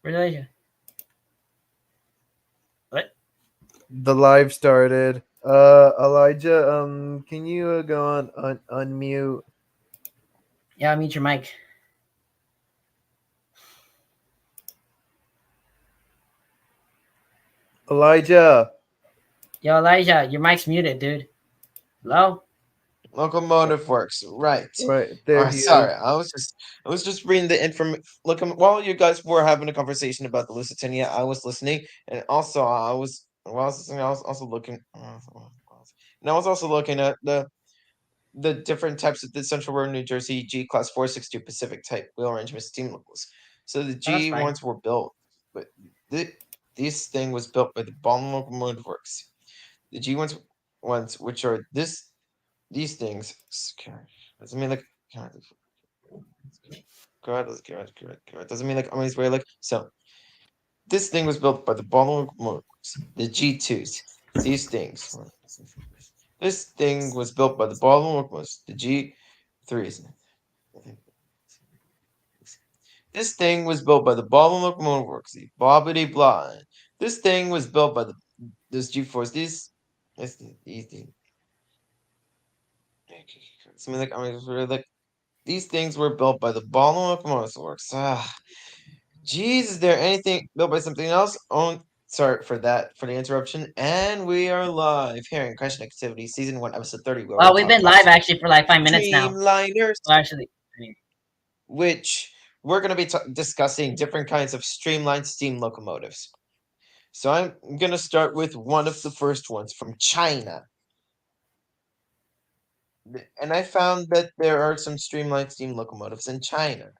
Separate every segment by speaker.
Speaker 1: Where did I? What?
Speaker 2: The live started. Elijah, can you go on unmute?
Speaker 1: Yeah, mute your mic.
Speaker 2: Elijah.
Speaker 1: Yo, Elijah, your mic's muted, dude. Hello?
Speaker 3: Locomotive works, right?
Speaker 2: Right
Speaker 3: All
Speaker 2: there
Speaker 3: right,
Speaker 2: he is.
Speaker 3: sorry, I was just reading the information. Look, while you guys were having a conversation about the Lusitania, I was listening, and also while I was listening, I was also looking, and I was also looking at the different types of the Central Road, New Jersey G Class 462 Pacific type wheel arrangement steam locals. So the
Speaker 1: Oh, that's
Speaker 3: G
Speaker 1: fine.
Speaker 3: ones were built, but this thing was built by the Baldwin Locomotive Works. The G ones which are these things. Doesn't mean like God. Doesn't mean like I mean it's very like so. This thing was built by the Baldwin Locomotive Works. The G2s. These things. This thing was built by the Baldwin Locomotives. The G3s. This thing was built by the Baldwin Locomotive Works. The Bobbity Blah. This thing was built by the this G4s. These something like I mean it's really like these things were built by the Baldwin Locomotive Works. Jeez, is there anything built by something else? Oh, sorry for that, for the interruption. And we are live here in Crash Activity, Season 1, Episode 30, where
Speaker 1: Well,
Speaker 3: we're
Speaker 1: we've
Speaker 3: talking
Speaker 1: been
Speaker 3: about
Speaker 1: live actually for like 5 minutes now.
Speaker 3: Streamliners,
Speaker 1: Well, actually,
Speaker 3: which we're going to be discussing different kinds of streamlined steam locomotives. So I'm going to start with one of the first ones from China. And I found that there are some streamlined steam locomotives in China.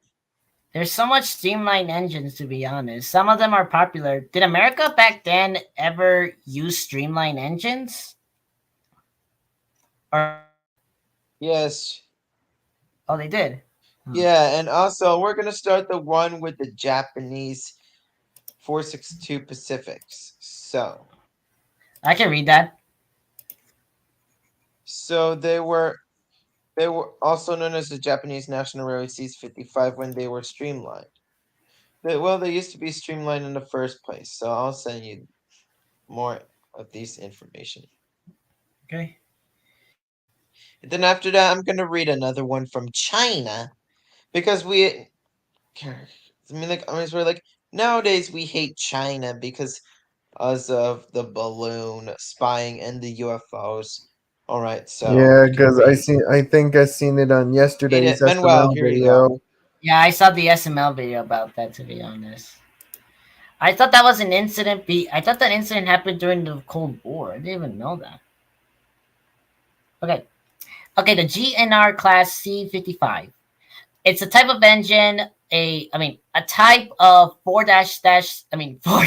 Speaker 1: there's so much streamlined engines, to be honest. Some of them are popular. Did America back then ever use streamlined engines? Or
Speaker 3: Yes.
Speaker 1: oh, they did.
Speaker 3: Yeah, and also we're going to start the one with the Japanese 462 Pacifics. So
Speaker 1: I can read that.
Speaker 3: So they were also known as the Japanese National Railway C-55 when they were streamlined. They used to be streamlined in the first place, so I'll send you more of these information.
Speaker 1: Okay.
Speaker 3: And then after that, I'm gonna read another one from China because it's really like nowadays we hate China because of the balloon spying and the UFOs. All right, so
Speaker 2: Yeah,
Speaker 3: we can
Speaker 2: because
Speaker 3: read.
Speaker 2: I think I seen it on
Speaker 3: Read
Speaker 2: yesterday's
Speaker 3: it, Manuel.
Speaker 2: SML
Speaker 3: Here you go.
Speaker 2: video.
Speaker 1: Yeah, I saw the SML video about that, to be honest. I thought that was an incident. I thought that incident happened during the Cold War. I didn't even know that. Okay. Okay, the GNR Class C-55. It's a type of engine, a type of 4 dash dash, I mean, 4,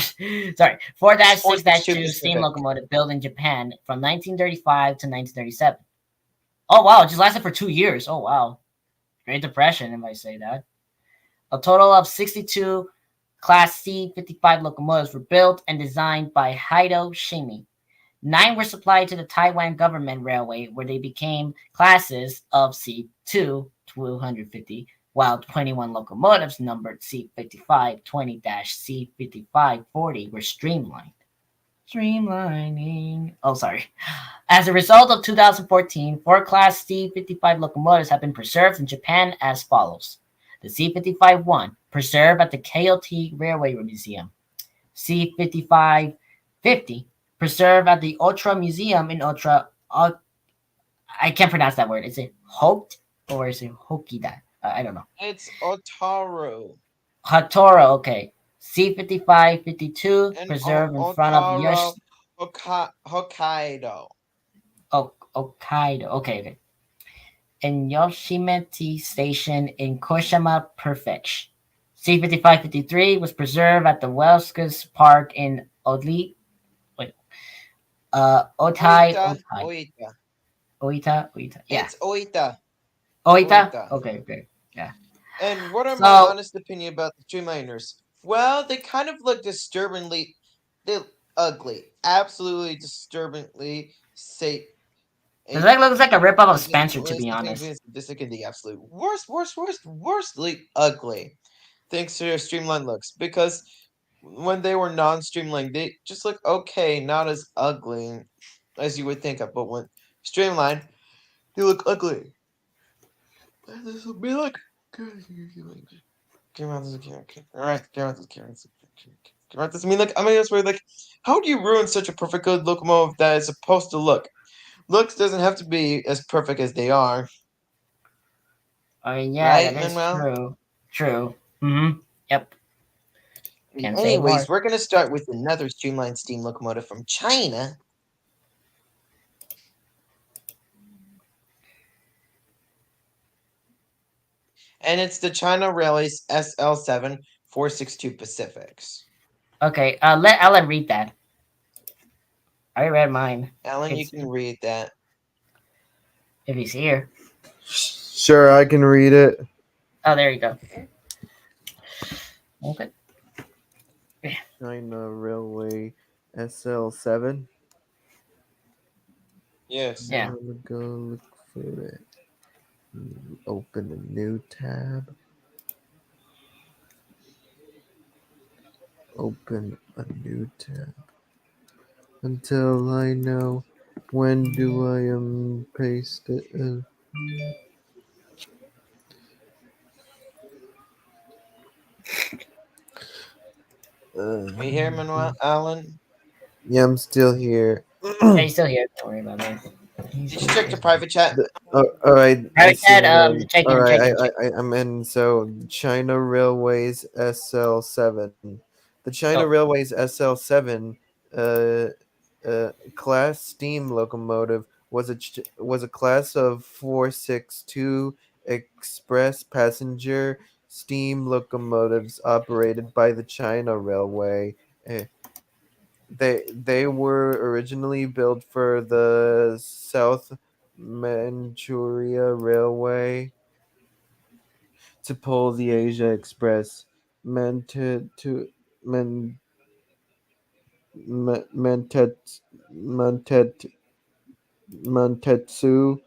Speaker 1: sorry, 4 dash 6 dash 2 steam
Speaker 3: Pacific.
Speaker 1: locomotive built in Japan from 1935 to 1937. Oh, wow, it just lasted for 2 years. Oh, wow. Great Depression, if I say that. A total of 62 Class C-55 locomotives were built and designed by Haido Shimi. 9 were supplied to the Taiwan Government Railway, where they became classes of C2 250, while 21 locomotives numbered C55 20-C55 40 were streamlined. Streamlining. Oh, sorry. As a result of 2014, 4 Class C55 locomotives have been preserved in Japan as follows. The C55-1, preserved at the KOT Railway Museum. C55-50, preserved at the Otra Museum in Otra. I can't pronounce that word. Is it Hoked or is it Hokida? I don't know.
Speaker 3: It's Otaru.
Speaker 1: Hatoro, okay. C55-52,
Speaker 3: And
Speaker 1: preserved in front of
Speaker 3: Otaro Hokkaido.
Speaker 1: Hokkaido. Okay, okay. And Yoshimete Station in Koshima Prefecture. C55-53 was preserved at the Welskus Park in Otai.
Speaker 3: Oita.
Speaker 1: Oita. Yeah.
Speaker 3: It's Oita.
Speaker 1: Oita? Okay, okay. Yeah.
Speaker 3: And what are my
Speaker 1: So,
Speaker 3: honest opinion about the Streamliners? Well, they kind of look they ugly. Absolutely disturbingly say
Speaker 1: it looks like a ripoff of Spencer, to be honest.
Speaker 3: This like in the absolute worstly ugly. Thanks to their streamlined looks. Because when they were non-streamlined, they just look okay, not as ugly as you would think of. But when streamlined, they look ugly. And this will be like. All right, I mean, like, that's where, like, how do you ruin such a perfect good locomotive that is supposed to look? Looks doesn't have to be as perfect as they are,
Speaker 1: I mean, yeah,
Speaker 3: right,
Speaker 1: that is
Speaker 3: Manuel?
Speaker 1: true. True. Yep. Can't say
Speaker 3: Anyways,
Speaker 1: more.
Speaker 3: we're gonna start with another streamlined steam locomotive from China. And it's the China Railways SL7 462 Pacifics.
Speaker 1: Okay, let Ellen read that. I read mine.
Speaker 3: Alan, you
Speaker 1: It's
Speaker 3: can read that.
Speaker 1: if he's here.
Speaker 2: Sure, I can read it.
Speaker 1: Oh, there you go. Okay.
Speaker 2: China Railway SL7.
Speaker 3: Yes.
Speaker 1: Yeah.
Speaker 2: I'm gonna go look for it. Open a new tab. Open a new tab. Until I know when do I paste it.
Speaker 3: Are you here, Manuel? Alan?
Speaker 2: Yeah, I'm still here.
Speaker 1: Yeah, he's still here. Don't worry about that.
Speaker 3: Did you check your private chat?
Speaker 2: All right, I
Speaker 1: Private
Speaker 2: see.
Speaker 1: chat, check
Speaker 2: All
Speaker 1: in,
Speaker 2: right,
Speaker 1: check in, check.
Speaker 2: I'm in. So China Railways SL7. The China
Speaker 1: Oh,
Speaker 2: Railways SL7 uh, class steam locomotive was a class of 462 express passenger steam locomotives operated by the China Railway. Uh, they were originally built for the South Manchuria Railway to pull the Asia Express. Mented to men, mentet, mentet, Mantetsu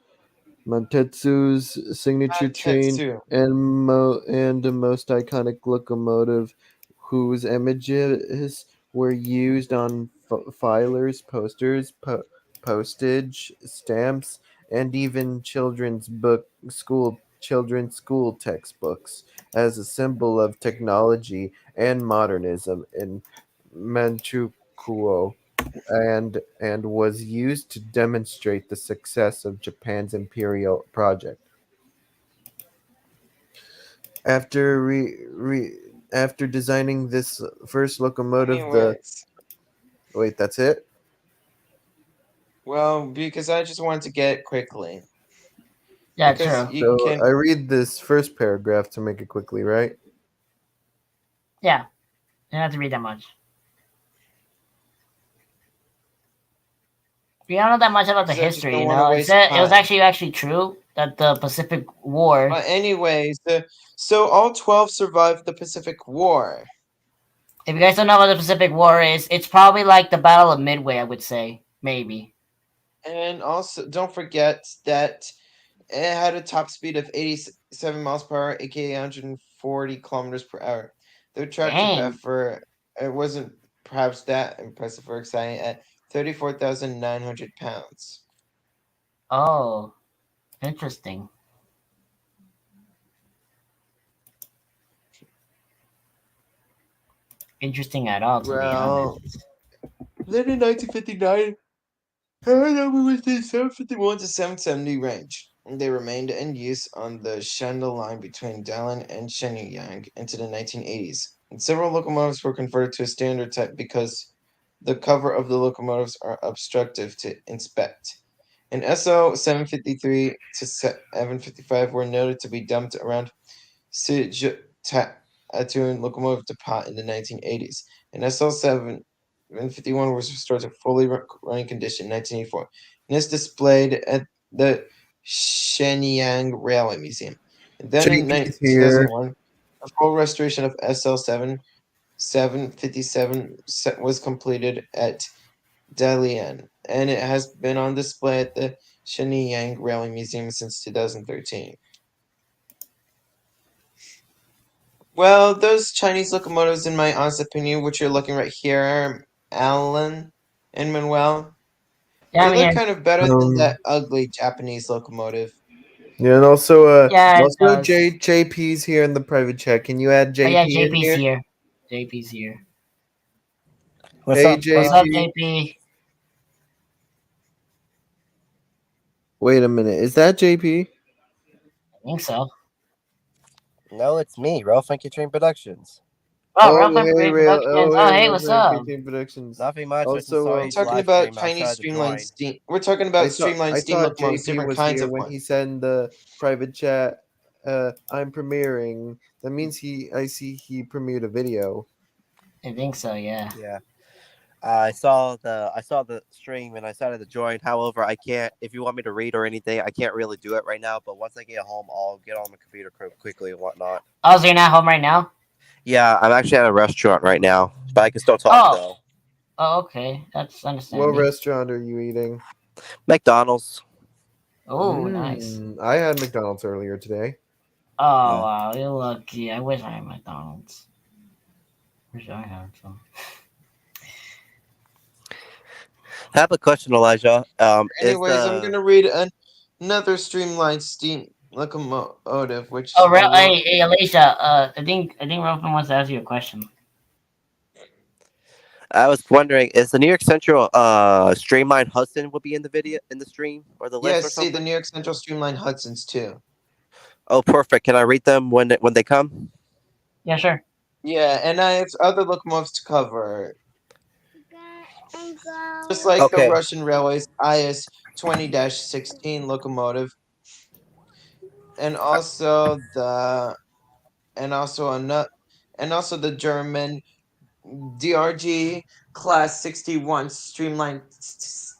Speaker 2: Mantetsu's signature train
Speaker 3: Tetsu.
Speaker 2: and the most iconic locomotive, whose images were used on filers, posters, postage stamps, and even children's school textbooks, as a symbol of technology and modernism in Manchukuo, and was used to demonstrate the success of Japan's imperial project. After after designing this first locomotive, the
Speaker 3: Anyways.
Speaker 2: wait, that's it.
Speaker 3: Well, because I just wanted to get it quickly.
Speaker 1: yeah,
Speaker 3: Because
Speaker 1: true.
Speaker 3: you
Speaker 2: So
Speaker 3: can.
Speaker 2: I read this first paragraph to make it quickly, right?
Speaker 1: Yeah, you don't have to read that much. We don't know that much about the
Speaker 3: Because I just
Speaker 1: history,
Speaker 3: don't
Speaker 1: you
Speaker 3: want to
Speaker 1: know.
Speaker 3: waste
Speaker 1: It was
Speaker 3: time.
Speaker 1: actually true that the Pacific War.
Speaker 3: But anyways, so all 12 survived the Pacific War.
Speaker 1: If you guys don't know what the Pacific War is, it's probably like the Battle of Midway, I would say, maybe.
Speaker 3: And also, don't forget that it had a top speed of 87 miles per hour, aka 140 kilometers per hour. The traction
Speaker 1: Dang.
Speaker 3: path for it wasn't perhaps that impressive or exciting at 34,900 pounds.
Speaker 1: Oh, interesting. Interesting at all, to be honest.
Speaker 3: Well, then in 1959, her number was the 751 to 770 range. They remained in use on the Shandong line between Dalian and Shenyang into the 1980s. And several locomotives were converted to a standard type because the cover of the locomotives are obstructive to inspect. And SO 753 to 755 were noted to be dumped around Sijutatun locomotive depot in the 1980s. And SL 751 was restored to fully running condition in 1984. And is displayed at the Shenyang Railway Museum. And then in
Speaker 2: JP's here.
Speaker 3: 2001, a full restoration of SL 757 was completed at Dalian, and it has been on display at the Shenyang Railway Museum since 2013. Well, those Chinese locomotives, in my honest opinion, which you're looking right here, Alan and Manuel,
Speaker 1: Yeah,
Speaker 3: they
Speaker 1: I'm
Speaker 3: look
Speaker 1: here.
Speaker 3: kind of better than
Speaker 2: Um,
Speaker 3: that ugly Japanese locomotive.
Speaker 2: yeah,
Speaker 1: Yeah,
Speaker 2: and
Speaker 1: it
Speaker 2: also
Speaker 1: does.
Speaker 2: JP's here in the private chat. Can you add
Speaker 1: Oh yeah,
Speaker 2: JP in
Speaker 1: JP's
Speaker 2: here?
Speaker 1: here. JP's here.
Speaker 4: What's
Speaker 2: Hey
Speaker 4: up?
Speaker 1: What's up,
Speaker 2: JP.
Speaker 1: JP?
Speaker 2: Wait a minute. Is that JP?
Speaker 1: I think so.
Speaker 4: No, it's me, Ralph Funky Train Productions.
Speaker 1: Oh,
Speaker 2: Oh
Speaker 1: Real Fun
Speaker 2: hey
Speaker 1: Parade
Speaker 2: Rail.
Speaker 1: Productions.
Speaker 2: Oh
Speaker 1: Oh,
Speaker 2: hey
Speaker 1: hey,
Speaker 2: Rail
Speaker 1: what's
Speaker 2: from
Speaker 1: up?
Speaker 2: KT Productions.
Speaker 4: Nothing much. I just
Speaker 2: Also,
Speaker 4: saw
Speaker 3: We're
Speaker 4: you
Speaker 3: talking
Speaker 4: live
Speaker 3: about
Speaker 4: stream. I
Speaker 3: Chinese
Speaker 4: decided to
Speaker 3: streamlined
Speaker 4: join.
Speaker 3: steam. We're talking about
Speaker 2: I
Speaker 3: streamlined steam
Speaker 2: thought
Speaker 3: locomotives,
Speaker 2: JP
Speaker 3: different
Speaker 2: was
Speaker 3: kinds
Speaker 2: here
Speaker 3: of
Speaker 2: when
Speaker 3: ones.
Speaker 2: he said in the private chat. I'm premiering. That means I see he premiered a video.
Speaker 1: I think so. Yeah.
Speaker 4: Yeah. I saw the stream and I decided to join. However, I can't. If you want me to read or anything, I can't really do it right now. But once I get home, I'll get on my computer quickly and whatnot.
Speaker 1: Oh, so you're not home right now?
Speaker 4: Yeah, I'm actually at a restaurant right now, but I can still talk
Speaker 1: Oh.
Speaker 4: though.
Speaker 1: Oh, okay. That's
Speaker 2: What
Speaker 1: understanding.
Speaker 2: restaurant are you eating?
Speaker 4: McDonald's.
Speaker 1: Oh, nice.
Speaker 2: I had McDonald's earlier today.
Speaker 1: Oh
Speaker 4: Yeah.
Speaker 1: wow, you're lucky. I wish I had McDonald's. Wish I had some.
Speaker 4: I have a question, Elijah. Is
Speaker 3: Anyways, I'm
Speaker 4: the
Speaker 3: gonna read another streamlined steam locomotive, which
Speaker 1: Oh,
Speaker 3: I
Speaker 1: real.
Speaker 3: will.
Speaker 1: Hey, Alicia. I think Ralph wants to ask you a question.
Speaker 4: I was wondering, is the New York Central Streamline Hudson will be in the video in the stream or the list or
Speaker 3: Yes, see the
Speaker 4: something?
Speaker 3: New York Central Streamlined Hudsons too.
Speaker 4: Oh, perfect. Can I read them when they come?
Speaker 1: Yeah, sure.
Speaker 3: Yeah, and I have other locomotives to cover, just like the
Speaker 4: Okay.
Speaker 3: Russian Railways IS 20-16 locomotive, and also the and also another and also the German DRG Class 61 streamlined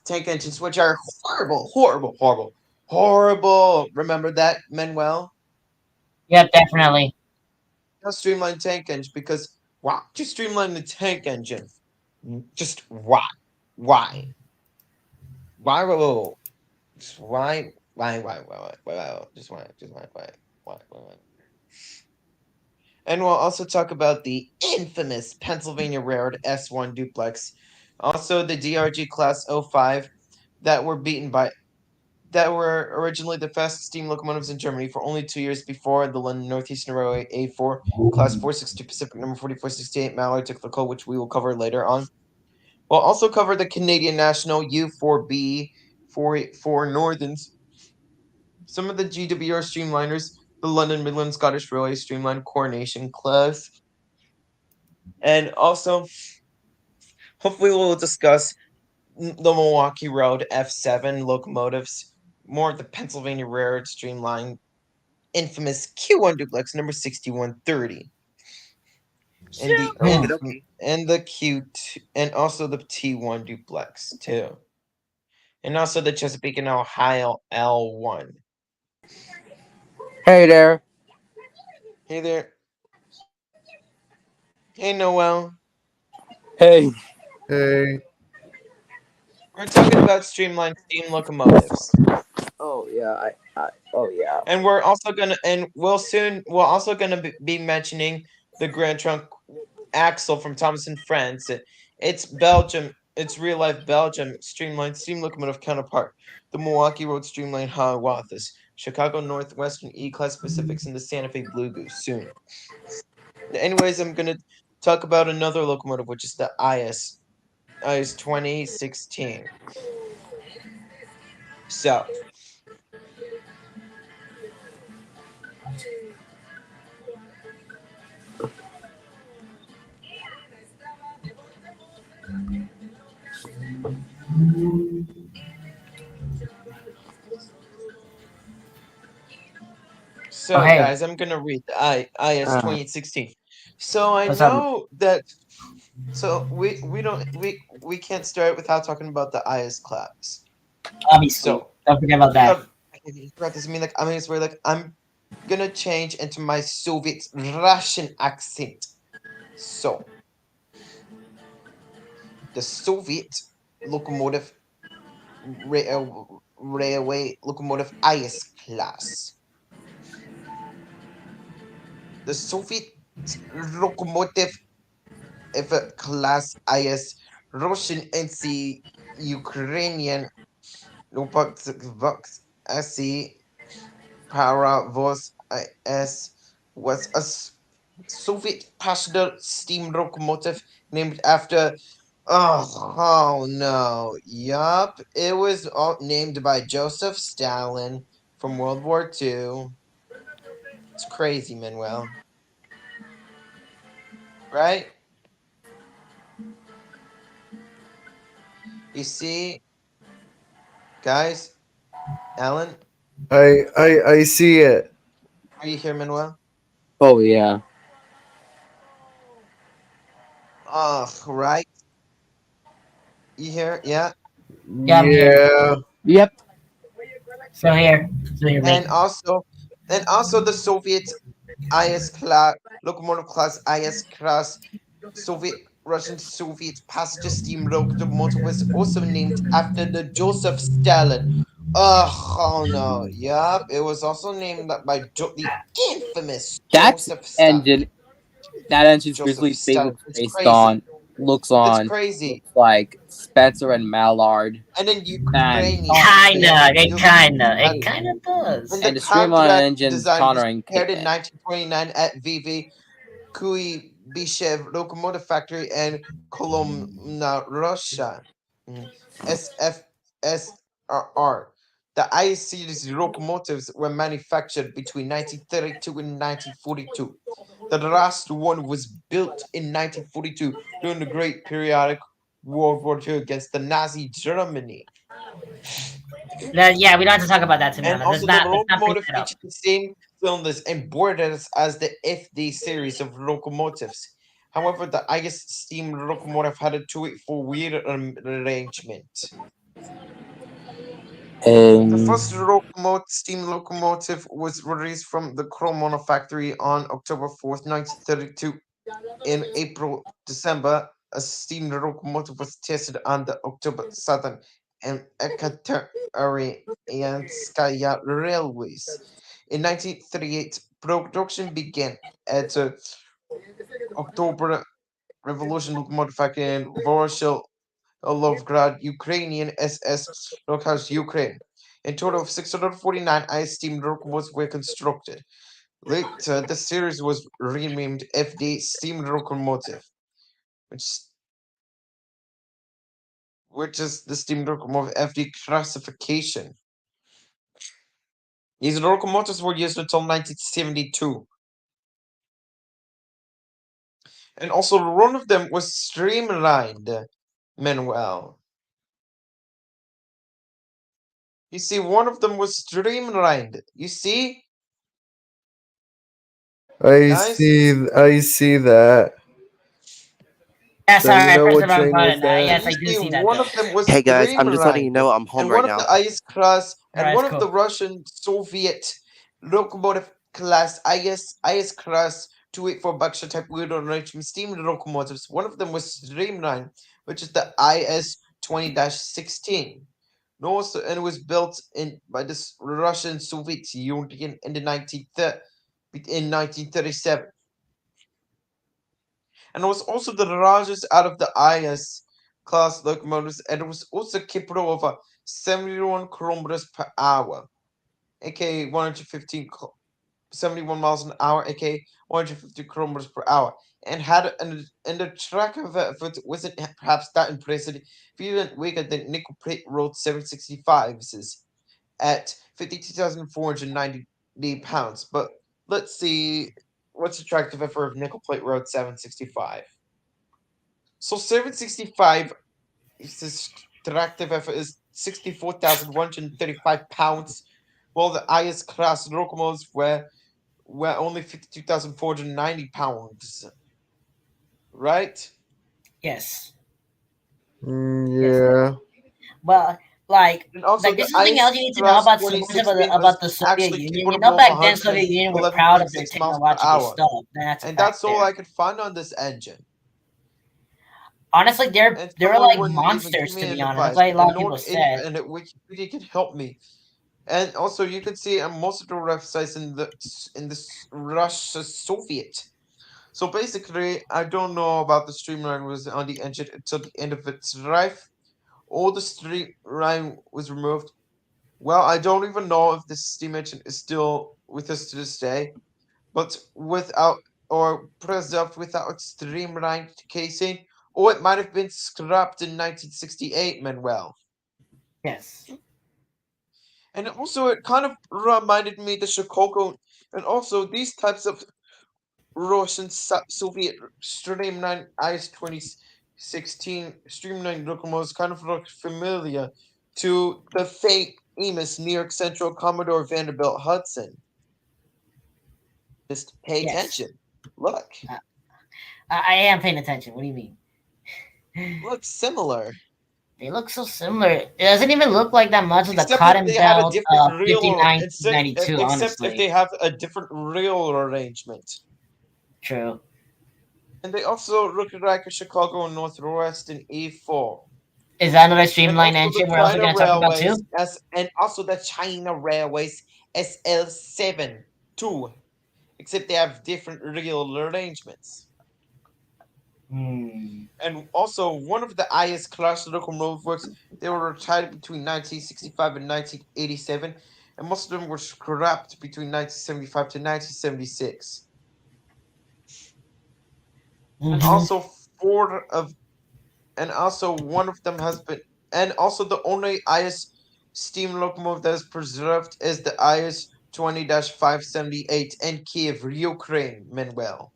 Speaker 3: tank engines, which are horrible, horrible, horrible, horrible. Remember that, Manuel?
Speaker 1: Yep, definitely.
Speaker 3: A streamlined tank engine because why would you streamline the tank engine? Just why? Why? Why? Just why? Why? Why? And we'll also talk about the infamous Pennsylvania Railroad S1 duplex, also the DRG Class 05 that were beaten by that were originally the fastest steam locomotives in Germany for only 2 years before the London Northeastern Railway A4 Class 462 Pacific number 4468 Mallard took the call, which we will cover later on. We'll also cover the Canadian National U4B 484 Northerns, some of the GWR Streamliners, the London Midland Scottish Railway Streamlined Coronation Class, and also hopefully we'll discuss the Milwaukee Road F7 locomotives, more of the Pennsylvania Railroad Streamlined infamous Q1 duplex number 6130, and the
Speaker 4: Okay,
Speaker 1: Hmm.
Speaker 4: okay.
Speaker 3: and the Q2, and also the T1 duplex too, and also the Chesapeake and Ohio L1.
Speaker 4: Hey there.
Speaker 3: Hey there. Hey Noel.
Speaker 4: Hey.
Speaker 2: Hey.
Speaker 3: We're talking about streamlined steam locomotives.
Speaker 4: Oh yeah. Oh yeah.
Speaker 3: And we're also gonna and we're also gonna be mentioning the Grand Trunk Axle from Thomas and Friends. It's Belgium. It's real life Belgium streamlined steam locomotive counterpart. The Milwaukee Road Streamlined Hiawatha's, Chicago Northwestern E-Class Pacifics, and the Santa Fe Blue Goose soon. Anyways, I'm gonna talk about another locomotive, which is the IS 2016. So
Speaker 1: Oh,
Speaker 3: So,
Speaker 1: hey,
Speaker 3: guys, I'm gonna read the IS
Speaker 2: Ah.
Speaker 3: 2016. So I
Speaker 1: what's up?
Speaker 3: know that. So we don't we can't start without talking about the IS class.
Speaker 1: Obviously,
Speaker 3: So
Speaker 1: don't forget about that.
Speaker 3: I can correct this. I mean, like I mean, swear, like I'm gonna change into my Soviet Russian accent. So the Soviet locomotive railway locomotive IS class. The Soviet locomotive of a class IS, Russian NC, Ukrainian Vox SC Paravos IS was a Soviet passenger steam locomotive named after. Oh no. Yup. It was named by Joseph Stalin from World War II. It's crazy, Manuel. Right? You see, guys, Alan,
Speaker 2: I see it.
Speaker 3: are you here, Manuel?
Speaker 5: Oh yeah.
Speaker 3: Right. You here? Yeah.
Speaker 1: Yeah, I'm here.
Speaker 2: Yeah.
Speaker 5: Yep.
Speaker 1: So here. So here,
Speaker 3: And
Speaker 1: mate.
Speaker 3: also the Soviet IS class locomotive class IS class Soviet Russian Soviet passenger steam locomotive was also named after the Joseph Stalin. Oh no, yup. It was also named by the infamous
Speaker 5: That's
Speaker 3: Joseph Stalin.
Speaker 5: engine. That engine's
Speaker 3: Joseph
Speaker 5: basically
Speaker 3: Stalin. It's
Speaker 5: based
Speaker 3: crazy.
Speaker 5: on looks
Speaker 3: It's
Speaker 5: on
Speaker 3: crazy.
Speaker 5: looks like Spencer and Mallard
Speaker 3: And then
Speaker 5: and
Speaker 3: Ukrainian.
Speaker 1: Kinda. It
Speaker 3: You'll see
Speaker 1: kinda.
Speaker 3: that.
Speaker 1: It kinda does.
Speaker 3: And
Speaker 5: and
Speaker 3: the
Speaker 5: the Streamline
Speaker 3: contract
Speaker 5: engines
Speaker 3: design was
Speaker 5: countering
Speaker 3: prepared in 1929 at VV Kuibyshev Locomotive Factory in Kolomna, Russia. SFSRR. The IS series locomotives were manufactured between 1932 and 1942. The last one was built in 1942 during the Great Periodic World War II against the Nazi Germany.
Speaker 1: Yeah, we don't have to talk about that, to be
Speaker 3: And
Speaker 1: honest.
Speaker 3: also, the
Speaker 1: Let's not bring
Speaker 3: locomotive
Speaker 1: that up.
Speaker 3: featured the same cylinders and borders as the FD series of locomotives. However, the IS steam locomotive had a 284 wheel arrangement. The first steam locomotive was released from the Cremona factory on October 4th, 1932. In December, a steam locomotive was tested on the October Southern and Ekaterinskaya railways. In 1938, production began at October Revolution Locomotive Factory in Voroshil, Lovgrad, Ukrainian SS Lokhouse, Ukraine. A total of 649 ice steam locomotives were constructed. Later, the series was renamed FD Steam Locomotive, which is the steam locomotive FD classification. These locomotives were used until 1972. And also, one of them was streamlined, Manuel. You see, one of them was streamlined. You see? Guys?
Speaker 2: I see that.
Speaker 1: Yeah,
Speaker 2: So
Speaker 1: sorry,
Speaker 2: you
Speaker 1: I
Speaker 2: know
Speaker 1: pressed the
Speaker 2: what
Speaker 1: wrong
Speaker 2: train
Speaker 1: button.
Speaker 2: was that?
Speaker 1: Yes,
Speaker 3: You
Speaker 1: I do
Speaker 3: see,
Speaker 1: see that,
Speaker 3: one
Speaker 1: though.
Speaker 3: of them was
Speaker 4: Hey guys, I'm just letting you
Speaker 3: streamlined.
Speaker 4: know I'm home
Speaker 3: And
Speaker 4: right
Speaker 3: one of
Speaker 4: now.
Speaker 3: the IS class and
Speaker 1: Alright,
Speaker 3: one
Speaker 1: it's
Speaker 3: of the
Speaker 1: cool.
Speaker 3: Russian Soviet locomotive class IS class 284 Baksha type wheel arrangement steam locomotives. One of them was streamlined, which is the IS 20-16. Also, and it was built by this Russian Soviet Union in the 1937. And it was also the largest out of the IS class locomotives, and it was also capable of 71 kilometers per hour, aka 71 miles an hour, aka 150 kilometers per hour, and and the track of it wasn't perhaps that impressive, if even weaker than nickel plate road 765s at 52,490 pounds. But let's see what's attractive for nickel plate road 765. So 765 is this tractive effort is 64,135 pounds, while the highest class locomotives were only 52,490 pounds. Right?
Speaker 1: Yes. Yes.
Speaker 2: Yeah.
Speaker 1: Well,
Speaker 3: And also
Speaker 1: this
Speaker 3: the
Speaker 1: is something else you
Speaker 3: highest
Speaker 1: need to know
Speaker 3: class
Speaker 1: about so much
Speaker 3: 2016
Speaker 1: about
Speaker 3: was
Speaker 1: the Soviet
Speaker 3: actually
Speaker 1: Union. You know,
Speaker 3: capable of
Speaker 1: back then Soviet Union were proud of their
Speaker 3: 111.6 miles per
Speaker 1: technological
Speaker 3: hour.
Speaker 1: stuff. That's a
Speaker 3: And
Speaker 1: fact
Speaker 3: that's all
Speaker 1: there.
Speaker 3: I could find on this engine.
Speaker 1: Honestly,
Speaker 3: And
Speaker 1: they were
Speaker 3: someone
Speaker 1: like
Speaker 3: wouldn't even give
Speaker 1: monsters,
Speaker 3: me
Speaker 1: to be
Speaker 3: an
Speaker 1: honest. That's
Speaker 3: advice.
Speaker 1: why a lot
Speaker 3: And
Speaker 1: of
Speaker 3: no
Speaker 1: people said.
Speaker 3: and Wikipedia could help me. And also, you can see on most of the websites in the Russia Soviet So basically, I don't know about the streamline was on the engine until the end of its life. All the streamline was removed. Well, I don't even know if the steam engine is still with us to this day, but without or preserved without streamlined casing, or it might have been scrapped in 1968, Manuel.
Speaker 1: Yes.
Speaker 3: And also, it kind of reminded me the Chicago, and also these types of Russian Soviet streamlined IS 2016 streamlined locomotives kind of look familiar to the famous New York Central Commodore Vanderbilt Hudson. Just pay
Speaker 1: Yes.
Speaker 3: attention. Look,
Speaker 1: I am paying attention. What do you mean?
Speaker 3: looks similar.
Speaker 1: They look so similar. It doesn't even look like that much of the
Speaker 3: Except if
Speaker 1: Cotton
Speaker 3: they have a
Speaker 1: Belt
Speaker 3: different reel,
Speaker 1: 59
Speaker 3: except
Speaker 1: 92,
Speaker 3: if
Speaker 1: honestly.
Speaker 3: they have a different reel arrangement.
Speaker 1: True.
Speaker 3: And they also look like a Chicago Northwest in E4.
Speaker 1: Is that another
Speaker 3: And
Speaker 1: streamline
Speaker 3: also
Speaker 1: engine
Speaker 3: the
Speaker 1: we're also
Speaker 3: China
Speaker 1: going to talk about
Speaker 3: Railways
Speaker 1: too?
Speaker 3: and also the China Railways SL7 too. Except they have different reel arrangements.
Speaker 1: Hmm.
Speaker 3: And also one of the IS class locomotives, they were retired between 1965 and 1987, and most of them were scrapped between 1975 to 1976. And also one of them has been, and also the only IS steam locomotive that is preserved is the IS 20-578 in Kiev, Ukraine, Manuel.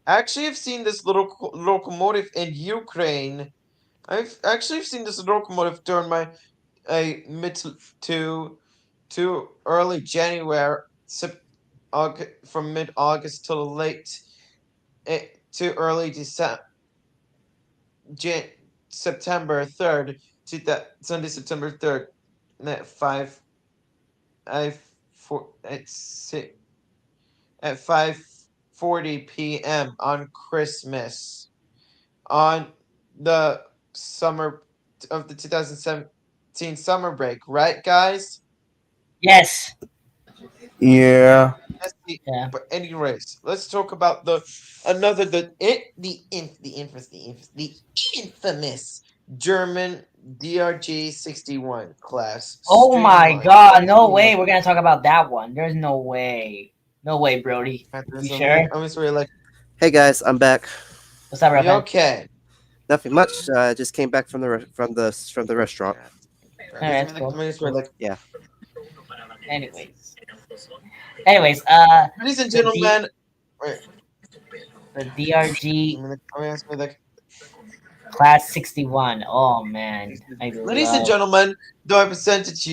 Speaker 3: I actually have seen this little locomotive in Ukraine. I've actually seen this locomotive during my mid to early January, from mid August to late to early December, September 3rd to that Sunday September 3rd at 5 I for at 6 at 5:40 p.m. on Christmas on the summer of the 2017 summer break, right, guys?
Speaker 1: Yes.
Speaker 2: Yeah.
Speaker 1: Yeah.
Speaker 3: But anyways, let's talk about the infamous German DRG 61 class.
Speaker 1: Oh my
Speaker 3: Streamline.
Speaker 1: god, no way we're going to talk about that one. There's no way. No way, Brody. You sure?
Speaker 3: I'm just really like,
Speaker 4: Hey guys, I'm back.
Speaker 1: What's up,
Speaker 3: you
Speaker 1: Rafa?
Speaker 3: okay?
Speaker 4: Nothing much. Just came back from the restaurant.
Speaker 1: Alright, that's cool.
Speaker 3: I'm just really like,
Speaker 4: Yeah.
Speaker 1: Anyways,
Speaker 3: ladies and
Speaker 1: the
Speaker 3: gentlemen, wait,
Speaker 1: the DRG
Speaker 3: I'm gonna ask me like,
Speaker 1: Class 61. Oh man,
Speaker 3: ladies and gentlemen, though I present it to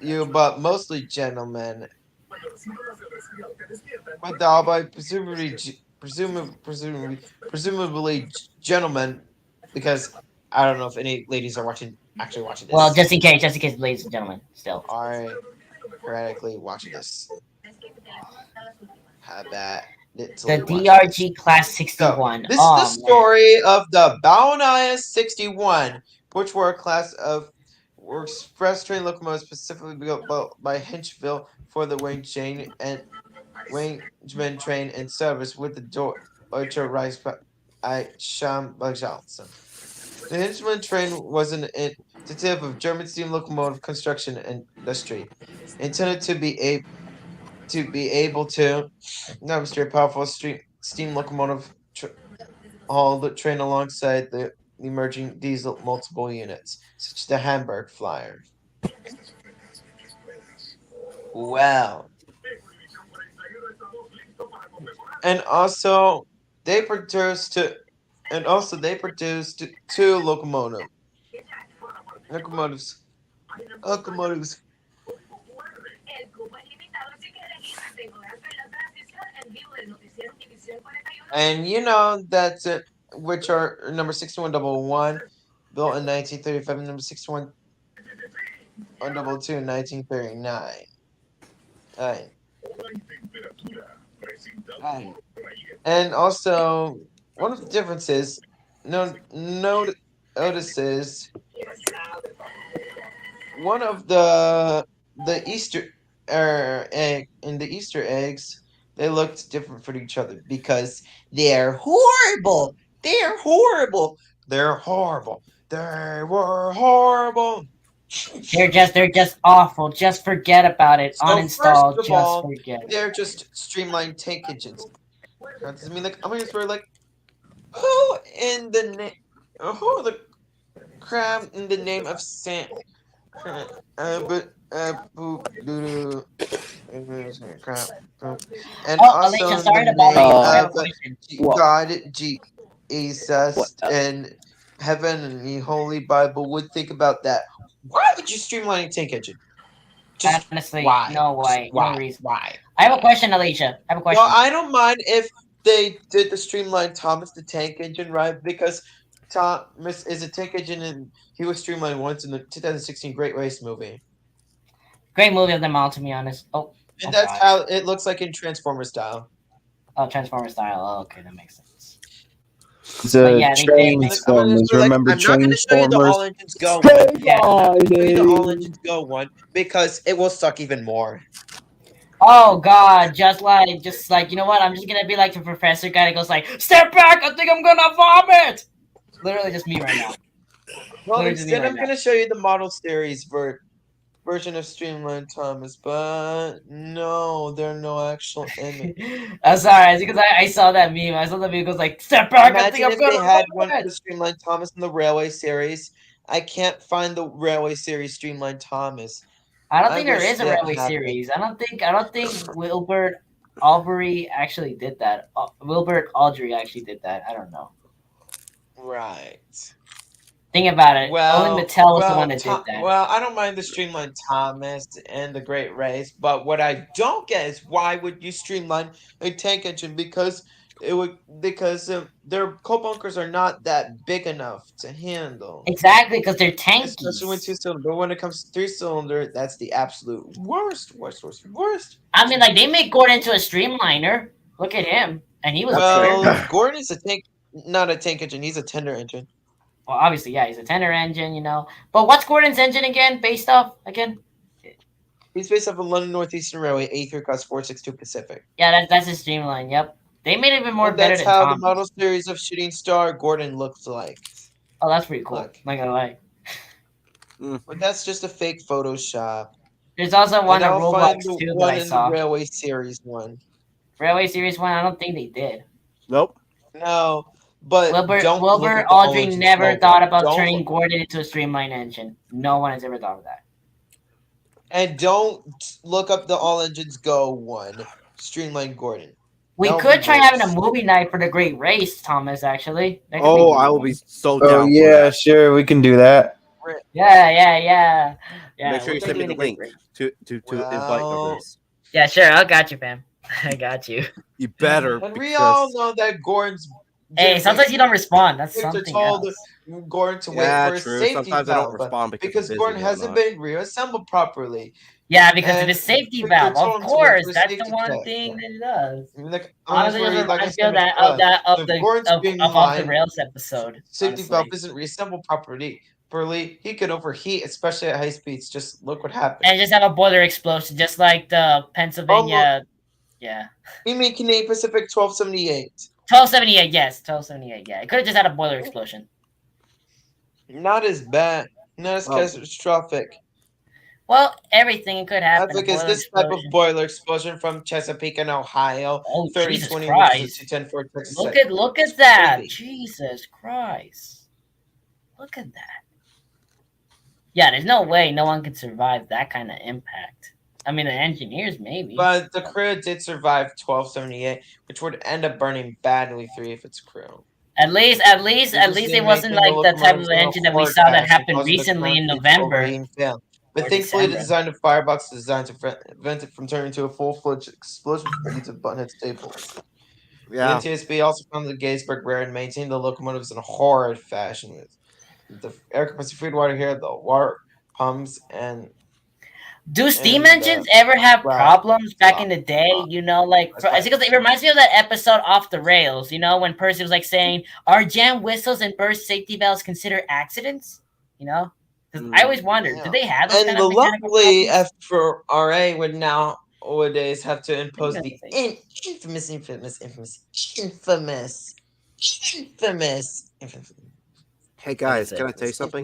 Speaker 3: you, but mostly gentlemen, but by presumably gentlemen, because I don't know if any ladies are actually watching this.
Speaker 1: Well, just in case, ladies and gentlemen, still.
Speaker 3: Are correctly watching this. How about
Speaker 1: The DRG Class 61.
Speaker 3: This is the story of the Baunaya 61, which were a class of express train locomotives specifically built by Hinchville for the Wayne train in service with the Deutsche Reichsbahn. The Hinchman train was an initiative of German steam locomotive construction industry, intended to be able to demonstrate powerful steam locomotive haul the train alongside the emerging diesel multiple units, such as the Hamburg Flyer. Well, and also they produced two locomotives. And you know that's it, which are number 6111, built in 1935, and number 6112 in 1939. And also, one of the differences, notices one of the the Easter eggs, they looked different for each other because they're horrible. They're horrible. They're horrible. They were horrible.
Speaker 1: They're just awful. Just forget about it.
Speaker 3: So first
Speaker 1: Uninstall.
Speaker 3: of
Speaker 1: Just
Speaker 3: all,
Speaker 1: forget it.
Speaker 3: they're just streamlined tank engines. That doesn't mean like I'm gonna swear like who in the name who the crap in the name of Sam but crap. And
Speaker 1: Oh,
Speaker 3: also
Speaker 1: Alicia,
Speaker 3: in
Speaker 1: sorry
Speaker 3: the
Speaker 1: to bother
Speaker 3: name
Speaker 1: you. I have a
Speaker 3: of
Speaker 1: question.
Speaker 5: What?
Speaker 3: God,
Speaker 5: What?
Speaker 3: Jesus, and heaven and the Holy Bible would think about that. Why would you streamline a tank engine? Just
Speaker 1: Honestly,
Speaker 3: why?
Speaker 1: no
Speaker 3: Just
Speaker 1: way. No
Speaker 3: why?
Speaker 1: reason.
Speaker 3: Why?
Speaker 1: I have a question, Alicia. I have a question.
Speaker 3: Well, I don't mind if they did the streamlined Thomas the Tank Engine, right? Because Thomas is a tank engine and he was streamlined once in the 2016 Great Race movie.
Speaker 1: Great movie of them all, to be honest.
Speaker 3: And
Speaker 1: Oh
Speaker 3: that's
Speaker 1: gosh.
Speaker 3: how it looks like in Transformer style.
Speaker 1: Oh, Transformer style. Oh, okay, that makes sense.
Speaker 2: It's
Speaker 1: But
Speaker 2: a
Speaker 1: yeah, they did.
Speaker 2: Transformers. Remember
Speaker 3: I'm not going to show you the
Speaker 2: Transformers?
Speaker 3: All Engines Go one.
Speaker 1: Yeah.
Speaker 3: I'm not gonna show you the All Engines Go one because it will suck even more.
Speaker 1: Oh god, just like you know what? I'm just gonna be like the professor guy that goes like, "Step back! I think I'm gonna vomit." Literally just me right now.
Speaker 3: Well,
Speaker 1: Literally just me
Speaker 3: instead,
Speaker 1: right
Speaker 3: I'm
Speaker 1: now.
Speaker 3: going to show you the model series version of Streamlined Thomas, but no, there are no actual images.
Speaker 1: I'm sorry, it's because I saw that meme. I saw the meme goes like, "Step back! I think
Speaker 3: Imagine
Speaker 1: I'm
Speaker 3: if they
Speaker 1: gonna
Speaker 3: had one for
Speaker 1: vomit."
Speaker 3: the Streamlined Thomas in the Railway series. I can't find the Railway series Streamlined Thomas.
Speaker 1: I don't
Speaker 3: I
Speaker 1: think there
Speaker 3: wish
Speaker 1: is a
Speaker 3: that
Speaker 1: railway
Speaker 3: happened.
Speaker 1: series. I don't think Wilbert Albury actually did that. Wilbert Aldry actually did that. I don't know.
Speaker 3: Right.
Speaker 1: Think about it.
Speaker 3: Well,
Speaker 1: Only Mattel was the one that did that.
Speaker 3: well, I don't mind the Streamlined Thomas and the Great Race, but what I don't get is why would you streamline a tank engine? Because their coal bunkers are not that big enough to handle.
Speaker 1: Exactly, because they're
Speaker 3: Especially when
Speaker 1: tankies.
Speaker 3: 2-cylinder. But when it comes to 3-cylinder, that's the absolute worst.
Speaker 1: I mean, like they made Gordon into a streamliner. Look at him, and he was
Speaker 3: Well,
Speaker 1: better.
Speaker 3: Gordon is a tank, not a tank engine. He's a tender engine.
Speaker 1: Well, obviously, yeah, he's a tender engine, you know. But what's Gordon's engine again? Based off again?
Speaker 3: He's based off of London Northeastern Railway, A3 Cross 462 Pacific.
Speaker 1: Yeah, that's his streamline. Yep, they made it even more
Speaker 3: And
Speaker 1: better
Speaker 3: that's
Speaker 1: than
Speaker 3: how
Speaker 1: Tom.
Speaker 3: the model series of Shooting Star Gordon looks like.
Speaker 1: Oh, that's pretty cool.
Speaker 3: Look.
Speaker 1: Not gonna lie.
Speaker 3: But that's just a fake Photoshop.
Speaker 1: There's also one
Speaker 3: And
Speaker 1: of
Speaker 3: I'll find
Speaker 1: Roblox
Speaker 3: the
Speaker 1: too that
Speaker 3: one
Speaker 1: I
Speaker 3: in the
Speaker 1: saw.
Speaker 3: Railway series one.
Speaker 1: Railway Series one. I don't think they did.
Speaker 4: Nope.
Speaker 3: No, but
Speaker 1: Wilbur
Speaker 3: don't look
Speaker 1: Wilbur
Speaker 3: at the All
Speaker 1: Aldrin
Speaker 3: Engines
Speaker 1: never
Speaker 3: logo.
Speaker 1: thought about
Speaker 3: Don't
Speaker 1: turning
Speaker 3: look-
Speaker 1: Gordon into a streamline engine. No one has ever thought of that.
Speaker 3: And don't look up the All Engines Go one. Streamline Gordon.
Speaker 1: We
Speaker 3: That'll
Speaker 1: could
Speaker 3: be
Speaker 1: try having a
Speaker 3: worse.
Speaker 1: movie night for the Great Race, Thomas. Actually. That could
Speaker 4: Oh,
Speaker 1: be
Speaker 4: I will
Speaker 1: fun.
Speaker 4: be so
Speaker 2: Oh
Speaker 4: down. for
Speaker 2: yeah,
Speaker 4: that.
Speaker 2: sure, we can do that.
Speaker 1: Yeah.
Speaker 4: Make sure
Speaker 1: we'll
Speaker 4: you
Speaker 1: be
Speaker 4: send me
Speaker 1: doing
Speaker 4: the
Speaker 1: Great
Speaker 4: link
Speaker 1: Race.
Speaker 4: to invite the
Speaker 3: Well-
Speaker 4: race.
Speaker 1: Yeah, sure. I got you, fam. I got you.
Speaker 4: You better.
Speaker 3: And we
Speaker 4: because-
Speaker 3: all know that Gordon's.
Speaker 1: Hey, sometimes you don't respond. That's
Speaker 3: Victor
Speaker 1: something
Speaker 3: told
Speaker 1: else.
Speaker 3: Gordon to
Speaker 4: Yeah,
Speaker 3: wait for
Speaker 4: true.
Speaker 3: a safety
Speaker 4: Sometimes I don't
Speaker 3: valve
Speaker 4: respond because
Speaker 3: because
Speaker 4: I'm busy
Speaker 3: Gordon
Speaker 4: and
Speaker 3: hasn't
Speaker 4: whatnot.
Speaker 3: been reassembled properly.
Speaker 1: Yeah, because of
Speaker 3: And
Speaker 1: his safety
Speaker 3: Victor
Speaker 1: valve.
Speaker 3: told
Speaker 1: Of
Speaker 3: him to wait
Speaker 1: course,
Speaker 3: for a
Speaker 1: that's the
Speaker 3: safety
Speaker 1: one
Speaker 3: check.
Speaker 1: thing that it does.
Speaker 3: I mean, like,
Speaker 1: Honestly,
Speaker 3: honestly,
Speaker 1: it
Speaker 3: like I
Speaker 1: reminds me
Speaker 3: said
Speaker 1: of that
Speaker 3: before,
Speaker 1: of
Speaker 3: if Gordon's being
Speaker 1: off the
Speaker 3: mine,
Speaker 1: rails episode.
Speaker 3: safety
Speaker 1: honestly.
Speaker 3: valve isn't reassembled properly. He could overheat, especially at high speeds. Just look what happened.
Speaker 1: And just have a boiler explosion, just like the Pennsylvania. Yeah.
Speaker 3: You mean Canadian Pacific 1278?
Speaker 1: 1278, yes. 1278, yeah. It could have just had a boiler explosion.
Speaker 3: Not as bad. Not as
Speaker 4: Well-
Speaker 3: catastrophic.
Speaker 1: Well, everything could happen.
Speaker 3: As
Speaker 1: a
Speaker 3: like is
Speaker 1: boiler
Speaker 3: this type of
Speaker 1: explosion.
Speaker 3: boiler explosion from Chesapeake and Ohio,
Speaker 1: Oh, Jesus
Speaker 3: 3020,
Speaker 1: Christ.
Speaker 3: which is a 210 Texas.
Speaker 1: Look at that.
Speaker 3: crazy.
Speaker 1: Jesus Christ. Look at that. Yeah, there's no way no one could survive that kind of impact. I mean, the engineers maybe.
Speaker 3: But the crew did survive 1278, which would end up burning badly through if it's crew.
Speaker 1: At least it wasn't like the type of engine that we saw that happened recently in November.
Speaker 3: But
Speaker 1: Or
Speaker 3: thankfully, the
Speaker 1: December.
Speaker 3: design of Firebox is designed to prevent it from turning into a full-fledged explosion due to buttonhead staples.
Speaker 4: Yeah.
Speaker 3: The NTSB also found the Gettysburg Railroad and maintained the locomotives in a horrid fashion with the air compressor feed water here, the water pumps, and
Speaker 1: Do steam
Speaker 3: And,
Speaker 1: engines ever have
Speaker 3: wow.
Speaker 1: problems back
Speaker 3: Wow.
Speaker 1: in the day?
Speaker 3: Wow.
Speaker 1: You know, like
Speaker 3: That's right.
Speaker 1: because it reminds me of that episode Off the Rails. You know, when Percy was like saying, "Are jam whistles and burst safety valves considered accidents?" You know, Because I always wondered,
Speaker 3: Yeah.
Speaker 1: did they have those
Speaker 3: And
Speaker 1: kind
Speaker 3: the
Speaker 1: of mechanical
Speaker 3: lovely
Speaker 1: problems?
Speaker 3: F4RA would nowadays have to impose
Speaker 1: gonna
Speaker 3: the
Speaker 1: say.
Speaker 3: infamous.
Speaker 4: Hey
Speaker 1: What
Speaker 4: guys,
Speaker 1: is it?
Speaker 4: can I tell you something?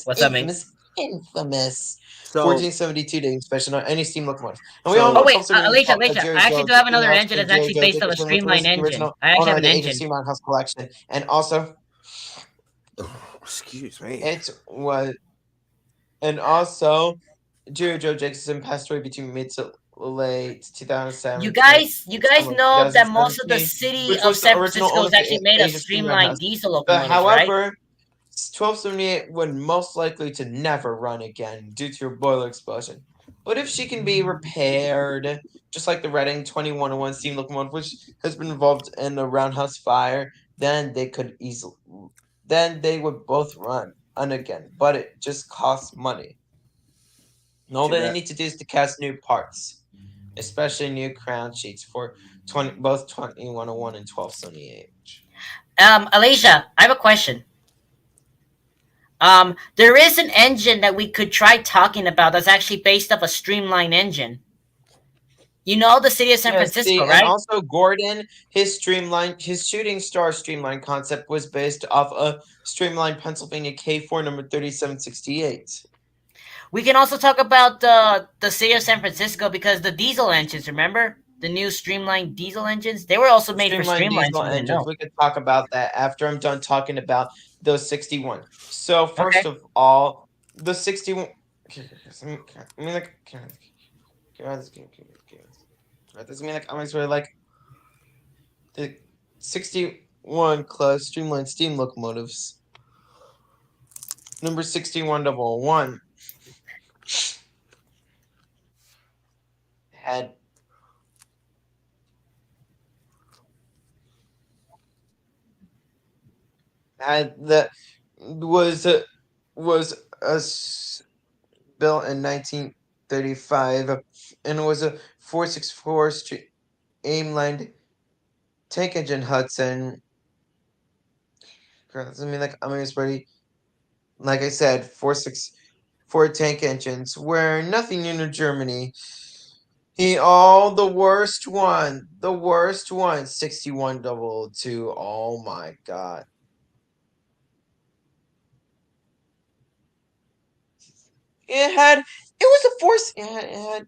Speaker 1: What's up, mate?
Speaker 3: Infamous
Speaker 4: So
Speaker 3: 1472 day inspection on any steam locomotive. And we all
Speaker 4: So-
Speaker 3: know
Speaker 1: Oh wait,
Speaker 3: 1278
Speaker 1: Alicia,
Speaker 3: Jerry
Speaker 1: I actually
Speaker 3: Joe
Speaker 1: do have another
Speaker 3: emails
Speaker 1: engine
Speaker 3: to
Speaker 1: that's
Speaker 3: Jerry
Speaker 1: actually
Speaker 3: Joe
Speaker 1: based off a
Speaker 3: Dickerson, which was
Speaker 1: streamline
Speaker 3: the
Speaker 1: engine.
Speaker 3: original
Speaker 1: I actually
Speaker 3: owner
Speaker 1: have
Speaker 3: of
Speaker 1: an
Speaker 3: the Age of
Speaker 1: engine.
Speaker 3: Steam House collection. And also,
Speaker 4: excuse me.
Speaker 3: it was, and also, Jerry Joe Dickerson passed away between mid to late 2017
Speaker 1: You
Speaker 3: and
Speaker 1: guys
Speaker 3: some of
Speaker 1: know that most of the
Speaker 3: 2017,
Speaker 1: city
Speaker 3: which
Speaker 1: of
Speaker 3: was the
Speaker 1: San
Speaker 3: original
Speaker 1: Francisco
Speaker 3: owner
Speaker 1: is
Speaker 3: of the
Speaker 1: actually made of
Speaker 3: Age of Steamline
Speaker 1: streamlined
Speaker 3: House.
Speaker 1: diesel
Speaker 3: But
Speaker 1: locomotives, right?
Speaker 3: however, 1278 would most likely to never run again due to a boiler explosion. But if she can be repaired, just like the Reading 2101 steam locomotive, which has been involved in a roundhouse fire, then they would both run again. But it just costs money. And all
Speaker 4: Too
Speaker 3: they
Speaker 4: bad.
Speaker 3: need to do is to cast new parts, especially new crown sheets for both 2101 and 1278.
Speaker 1: Alicia, I have a question. There is an engine that we could try talking about that's actually based off a streamline engine. You know the city of San
Speaker 3: Yeah, see,
Speaker 1: Francisco,
Speaker 3: and
Speaker 1: right?
Speaker 3: also Gordon, his shooting star streamline concept was based off a streamlined Pennsylvania K4 number 3768.
Speaker 1: We can also talk about the city of San Francisco because the diesel engines, remember? The new streamlined diesel engines? They were also made for
Speaker 3: Streamlined
Speaker 1: streamlines,
Speaker 3: diesel
Speaker 1: you didn't
Speaker 3: engines.
Speaker 1: know.
Speaker 3: We could talk about that after I'm done talking about those 61. So first
Speaker 1: Okay.
Speaker 3: of all, the 61. I mean, like, does mean like I'm sort of like the 61 class streamlined steam locomotives. Number 6101 had that was built in 1935 and it was a 464 aimlined tank engine Hudson. I mean, like I'm ready. Like I said, 464 tank engines were nothing new to Germany. The worst one, 6122. Oh my god. It was a force. It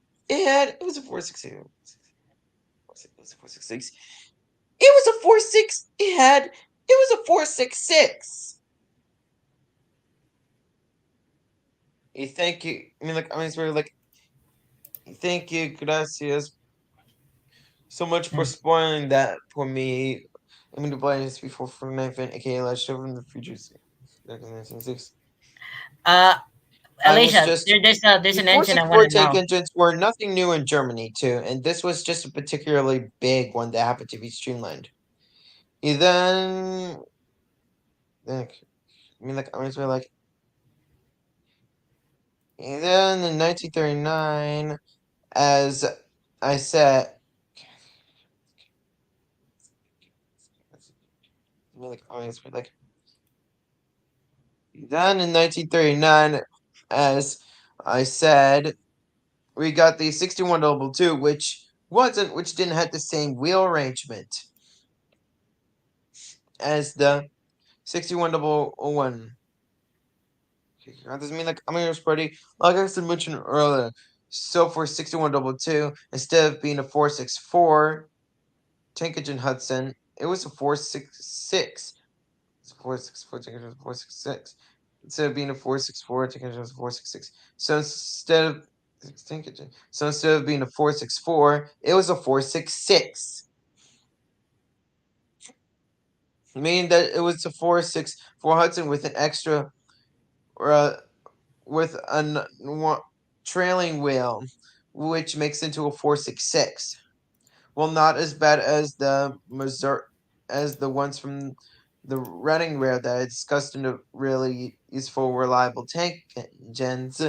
Speaker 3: was a 460. It was a 466. It was a 46. It was a 466. Thank you. I mean, like, it's really like, thank you, gracias, so much for spoiling that for me. I'm going to play this before for knife and aka Last Show from the future. Back in 1906. I was
Speaker 1: Alicia,
Speaker 3: just
Speaker 1: there's
Speaker 3: The
Speaker 1: an engine I want
Speaker 3: 464
Speaker 1: to
Speaker 3: tank
Speaker 1: know.
Speaker 3: engines were nothing new in Germany, too, and this was just a particularly big one that happened to be streamlined. Then, I mean, like, I was really like, and then in 1939, as I said, I mean, like, I was really like, then in 1939, as I said, we got the 6122, which didn't have the same wheel arrangement as the 6101. That doesn't mean like I'm gonna spready. Like I said mentioned earlier, so for 6122, instead of being a 464 tank engine Hudson, it was a 466. It's a 464 tank engine 466. Instead of being a 464 tank engine, it was 466. So instead of being a 464, it was a 466. Meaning that it was a 464 Hudson with an extra with a trailing wheel, which makes into a 466. Well, not as bad as the ones from the Reading Rail that I discussed in a really useful, reliable tank engines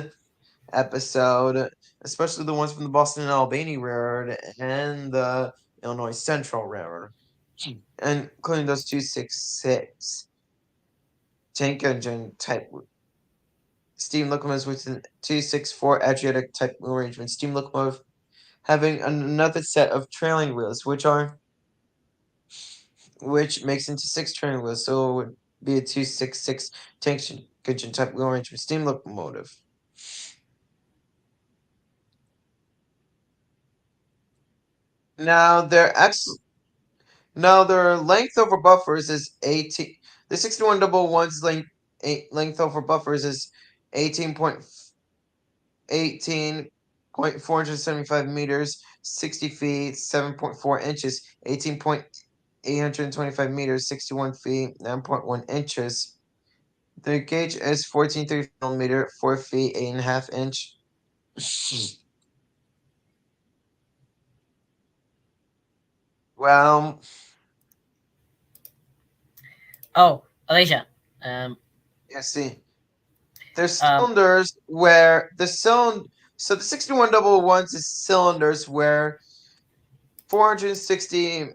Speaker 3: episode, especially the ones from the Boston and Albany Railroad and the Illinois Central Railroad, and including those 266 tank engine type steam locomotives with an 264 Adriatic type wheel arrangement. Steam locomotive having another set of trailing wheels, which makes into 6 trailing wheels, so it would be a 266 tension type wheel arrangement steam locomotive. Now their length over buffers is 18. The 6111's length over buffers is 18.475 meters, 60 feet, 7.4 inches, 18.825 meters, 61 feet, 9.1 inches. The gauge is 1430 millimeter, 4 feet, 8.5 inch. Well,
Speaker 1: Oh, Alicia.
Speaker 3: yeah, see. There's cylinders where so the 6111's is cylinders where 460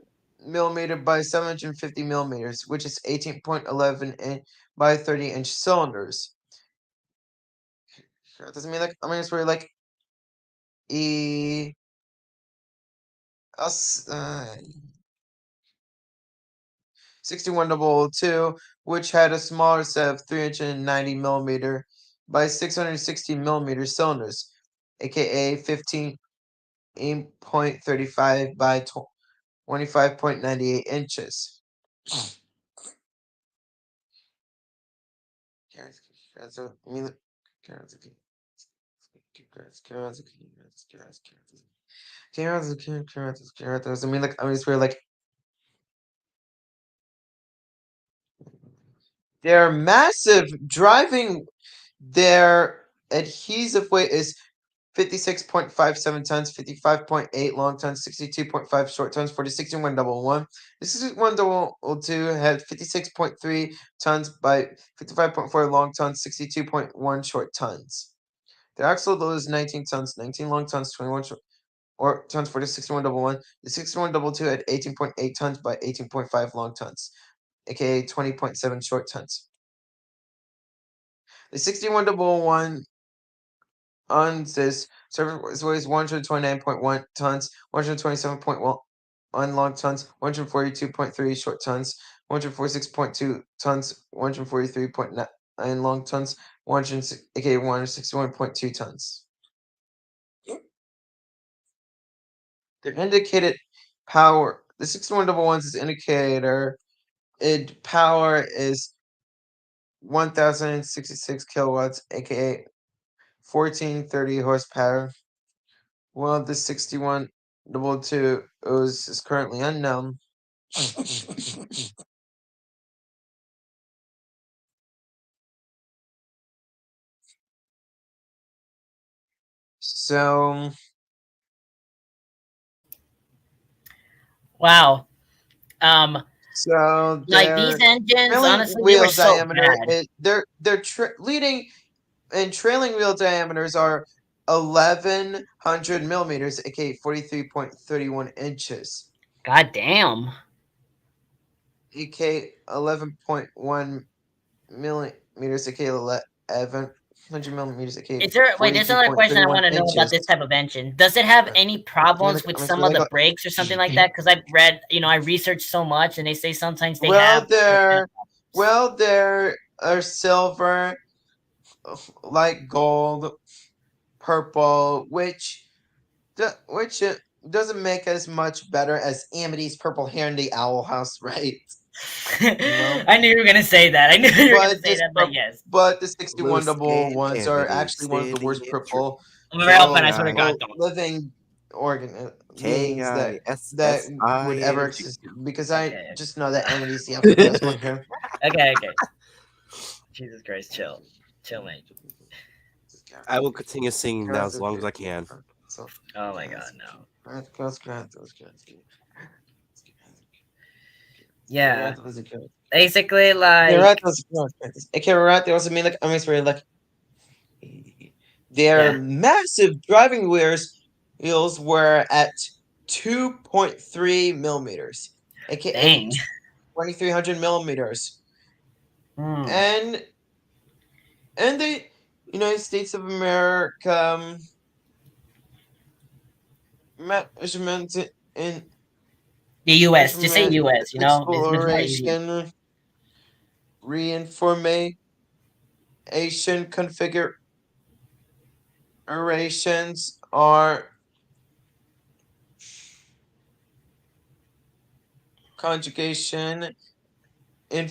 Speaker 3: millimeter by 750 millimeters, which is 18.11 by 30-inch cylinders. That doesn't mean like it's where like 6122, which had a smaller set of 390 millimeter by 660 millimeter cylinders, aka 15.35 by 25.98 inches. They're massive driving. Their adhesive weight is 56.57 tons, 55.8 long tons, 62.5 short tons for the 6111. The 6122 had 56.3 tons by 55.4 long tons, 62.1 short tons. The axle load is 19 tons, 19 long tons, 21 short tons for the 6111. The 6122 had 18.8 tons by 18.5 long tons, aka 20.7 short tons. The 6111 on this surface weighs 129.1 tons, 127.1 long tons, 142.3 short tons, 146.2 tons, 143.9 long tons, 161.2 tons. Their indicated power, the 6111's indicator power is 1066 kilowatts, aka 1430 horsepower. Well, the 6122 is currently unknown. So,
Speaker 1: wow.
Speaker 3: so
Speaker 1: Like these engines,
Speaker 3: trailing
Speaker 1: honestly, they were
Speaker 3: wheel
Speaker 1: so
Speaker 3: diameter.
Speaker 1: bad.
Speaker 3: Their leading and trailing wheel diameters are 1100 millimeters, aka 43.31 inches,
Speaker 1: God damn.
Speaker 3: aka 11.1 millimeters, aka 1100 millimeters, aka
Speaker 1: Is there wait? There's another question I
Speaker 3: 43.31
Speaker 1: want to know about
Speaker 3: inches.
Speaker 1: this type of engine. Does it have any problems with
Speaker 3: I'm
Speaker 1: some of
Speaker 3: like,
Speaker 1: the brakes or something like that? Because I've read, I researched so much, and they say sometimes they
Speaker 3: well,
Speaker 1: have.
Speaker 3: there are silver, light gold, purple, which doesn't make as much better as Amity's purple hair in the Owl House, right?
Speaker 1: I knew you were gonna say that. I knew you were gonna say that, but yes.
Speaker 3: But the 61
Speaker 4: Loose
Speaker 3: double
Speaker 4: in
Speaker 3: ones are
Speaker 4: Amity
Speaker 3: actually one of the
Speaker 4: City
Speaker 3: worst
Speaker 4: in
Speaker 3: purple
Speaker 1: I'm very open. I swear to
Speaker 4: K-I-
Speaker 1: God, don't.
Speaker 3: living beings that would ever
Speaker 4: KISSING.
Speaker 3: exist, because I
Speaker 1: Okay.
Speaker 3: just know that Amity's the best one here.
Speaker 1: Okay. Jesus Christ, chill, mate.
Speaker 4: I will continue singing now as long as I can.
Speaker 1: Oh my God, no. Yeah. Basically, like,
Speaker 3: Okay, also mean like their
Speaker 1: yeah.
Speaker 3: massive driving wheels were at 2.3 millimeters, aka
Speaker 1: Dang.
Speaker 3: 2300 millimeters,
Speaker 1: Hmm.
Speaker 3: and United States of America measurement in
Speaker 1: The U.S. Just say
Speaker 3: measurement
Speaker 1: U.S. You know, it's more easy.
Speaker 3: exploration reinformation configurations are conjugation in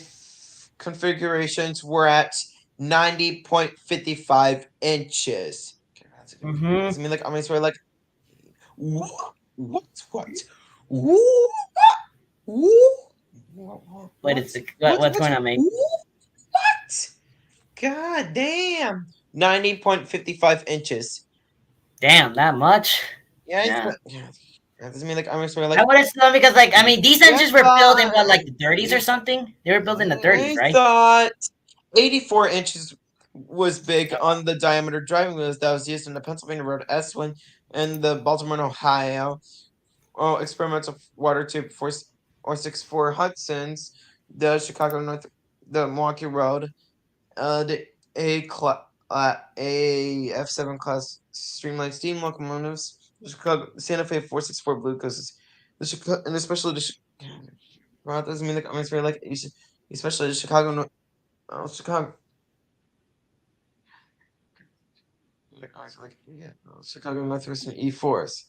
Speaker 3: configurations were at 90.55 inches. Okay,
Speaker 1: Mm-hmm.
Speaker 3: does it mean like I mean sort of like what what
Speaker 1: Wait, what's going on, mate?
Speaker 3: what? God damn. 90.55 inches.
Speaker 1: Damn, that much?
Speaker 3: Yeah,
Speaker 1: Yeah.
Speaker 3: yeah. Does it mean like I'm sort of
Speaker 1: I
Speaker 3: like
Speaker 1: would assume because, like, I mean, these
Speaker 3: yeah,
Speaker 1: engines were built in what, like the 30s or something? They were built in the 30s,
Speaker 3: I
Speaker 1: right?
Speaker 3: thought 84 inches was big on the diameter driving wheels that was used in the Pennsylvania Road S1 and the Baltimore and Ohio experimental water tube 464 Hudson's, the Chicago North, the Milwaukee Road, the A F7 class streamlined steam locomotives, the Chicago Santa Fe 464 Blue Coasters, the Chicago, and especially the well, that doesn't mean like I mean it's very like especially the Chicago Chicago Northwestern E4s,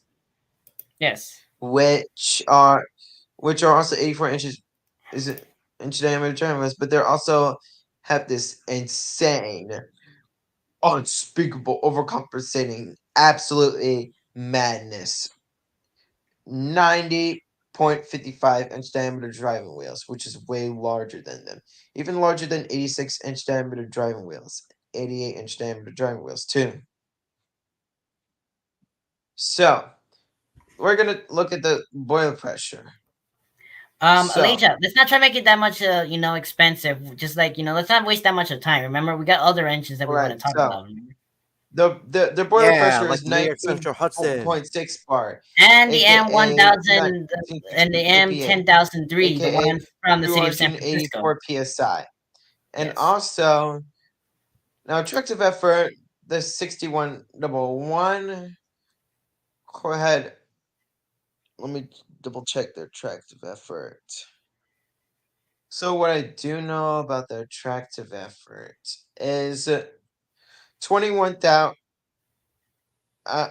Speaker 1: Yes.
Speaker 3: which are also 84 inches is it inch diameter triangles, but they're also have this insane, unspeakable, overcompensating, absolutely madness 90.55 inch diameter driving wheels, which is way larger than them, even larger than 86-inch diameter driving wheels, 88-inch diameter driving wheels too. So we're gonna look at the boiler pressure. So
Speaker 1: Elijah, let's not try to make it that much, expensive. Just like, let's not waste that much of time. Remember, we got other engines that we want
Speaker 3: right,
Speaker 1: to talk
Speaker 3: so
Speaker 1: about.
Speaker 3: the boiler
Speaker 4: Yeah,
Speaker 3: pressure
Speaker 4: like
Speaker 3: is
Speaker 4: the New York Central Hudson.
Speaker 3: 19.6 bar,
Speaker 1: And the
Speaker 3: aka
Speaker 1: M1000 and the
Speaker 3: 19
Speaker 1: M10003, the
Speaker 3: aka
Speaker 1: one from the city of San Francisco.
Speaker 3: 284 psi. And
Speaker 1: Yes.
Speaker 3: also, now attractive effort, the 6111. Go ahead. Let me double check their attractive effort. So what I do know about the attractive effort is 21,000 uh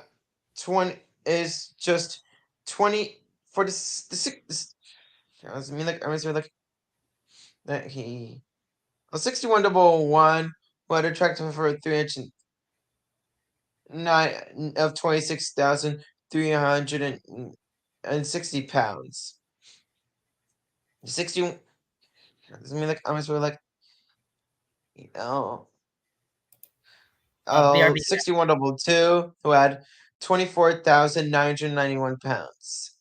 Speaker 3: 20 is just 20 for the six. I mean like that he a 6111 who had attractive for 3 inch nine of 26,360 pounds. 60 doesn't mean like I'm sort of like you know
Speaker 1: BRB.
Speaker 3: 6122 who had 24,991 pounds.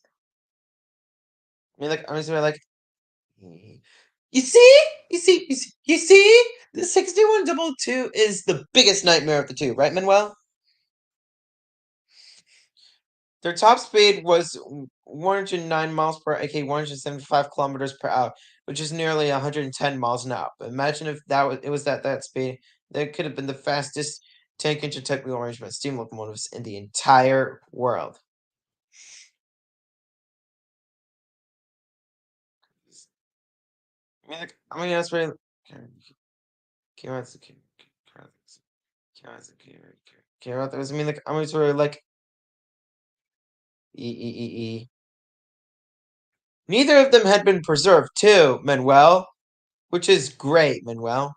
Speaker 3: I mean like I'm sort of like you see? You see? The 6122 is the biggest nightmare of the two, right, Manuel? Their top speed was 109 miles per hour, aka 175 kilometers per hour, which is nearly 110 miles an hour. But imagine if it was that speed, that could have been the fastest tank engine technical arrangement steam locomotives in the entire world. I mean that's really. I mean, like, I mean, sort of like, e. Neither of them had been preserved, too, Manuel, which is great, Manuel.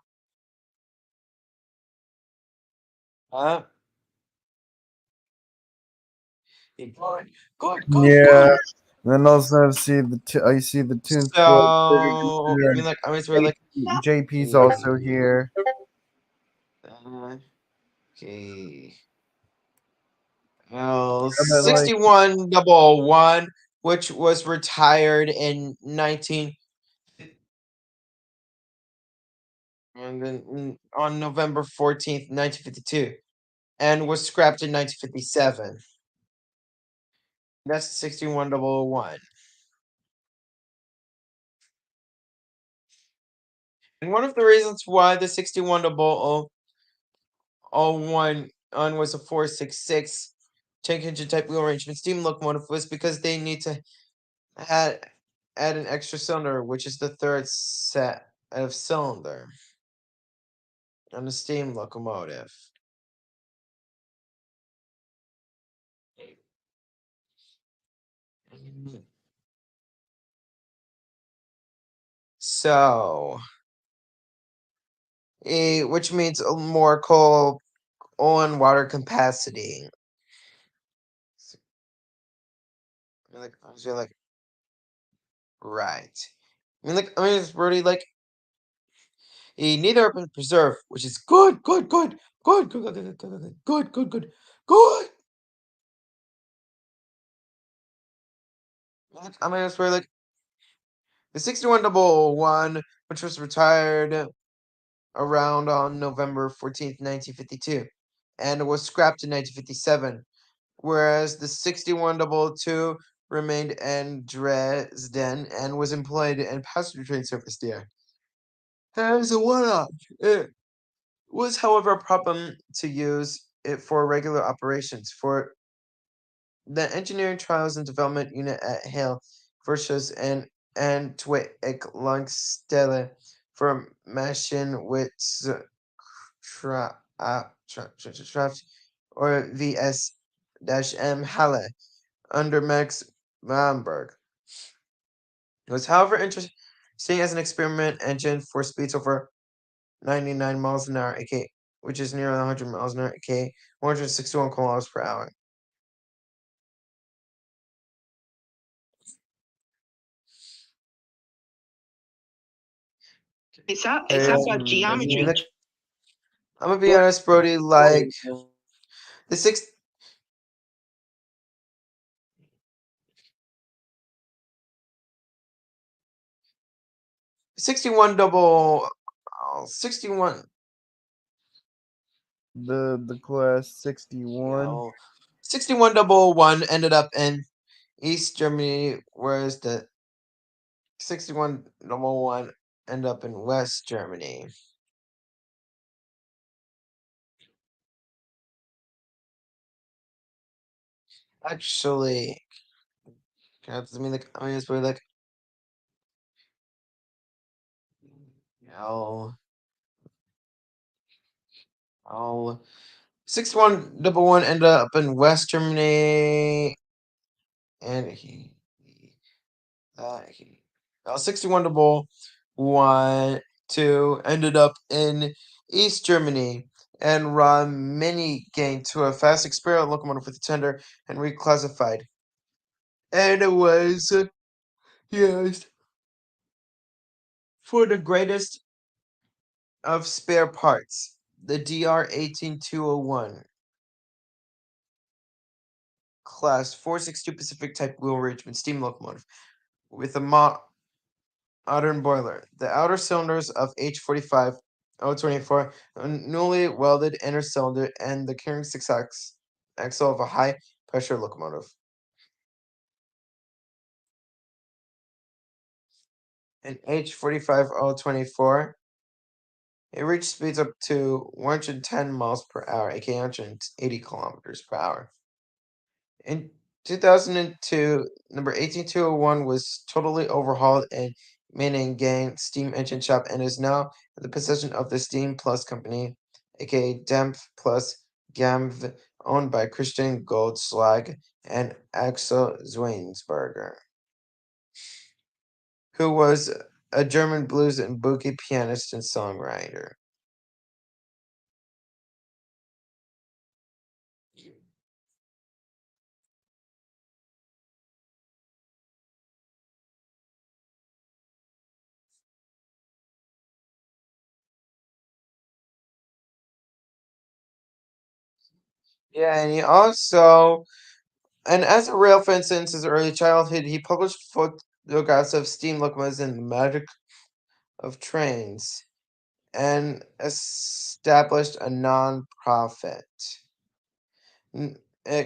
Speaker 3: Huh? Good.
Speaker 2: Yeah. Then also I see the tune
Speaker 3: So, I mean, sort of like,
Speaker 2: JP's also here.
Speaker 3: Okay. Well,
Speaker 2: And then, like,
Speaker 3: 6111, which was retired in 19 and then on November 14th, 1952, and was scrapped in 1957. That's 6111. And one of the reasons why the 6100 01 on was a 466 tank engine type wheel arrangement steam locomotive was because they need to add an extra cylinder, which is the third set of cylinder on the steam locomotive. So, which means a more coal on water capacity. I was like, right. It's really like neither have been preserved, which is good, good, good, good, good, good, good, good, good, good, good, good. It's really like the 6111, which was retired around on November 14th, 1952, and was scrapped in 1957, whereas the 6122 remained in Dresden and was employed in passenger train service there. As a one-off, it was, however, a problem to use it for regular operations. For the engineering trials and development unit at Hale versus and Twittig Langstelle for machine with Traft or VS-M Halle under Max Bamberg. It was, however, interesting as an experiment engine for speeds over 99 miles an hour, aka, which is nearly 100 miles an hour, aka 161 kilometers per hour.
Speaker 6: It's about geometry.
Speaker 3: I'm gonna be honest, Brody. Like the 61 double, 61.
Speaker 2: The class 61.
Speaker 3: 6111 ended up in East Germany, whereas the 6111 ended up in West Germany. Actually, it's probably like, 6111 ended up in West Germany, and he 6111 2 ended up in East Germany, and Ron Mini gained to a fast experimental locomotive with a tender and reclassified. And it was used for the greatest of spare parts, the DR 18201 class 462 Pacific type wheel arrangement steam locomotive with a modern boiler. The outer cylinders of H45 024, a newly welded inner cylinder, and the carrying six axle of a high pressure locomotive. In H45 024, it reached speeds up to 110 miles per hour, aka 180 kilometers per hour. In 2002, number 18201 was totally overhauled and Gang steam engine shop and is now in the possession of the Steam Plus company, aka Dempf Plus Gamv, owned by Christian Goldschlag and Axel Zweinsberger, who was a German blues and boogie pianist and songwriter. Yeah, and he also, and as a rail fan since his early childhood, he published photographs of steam locomotives and the magic of trains, and established a non-profit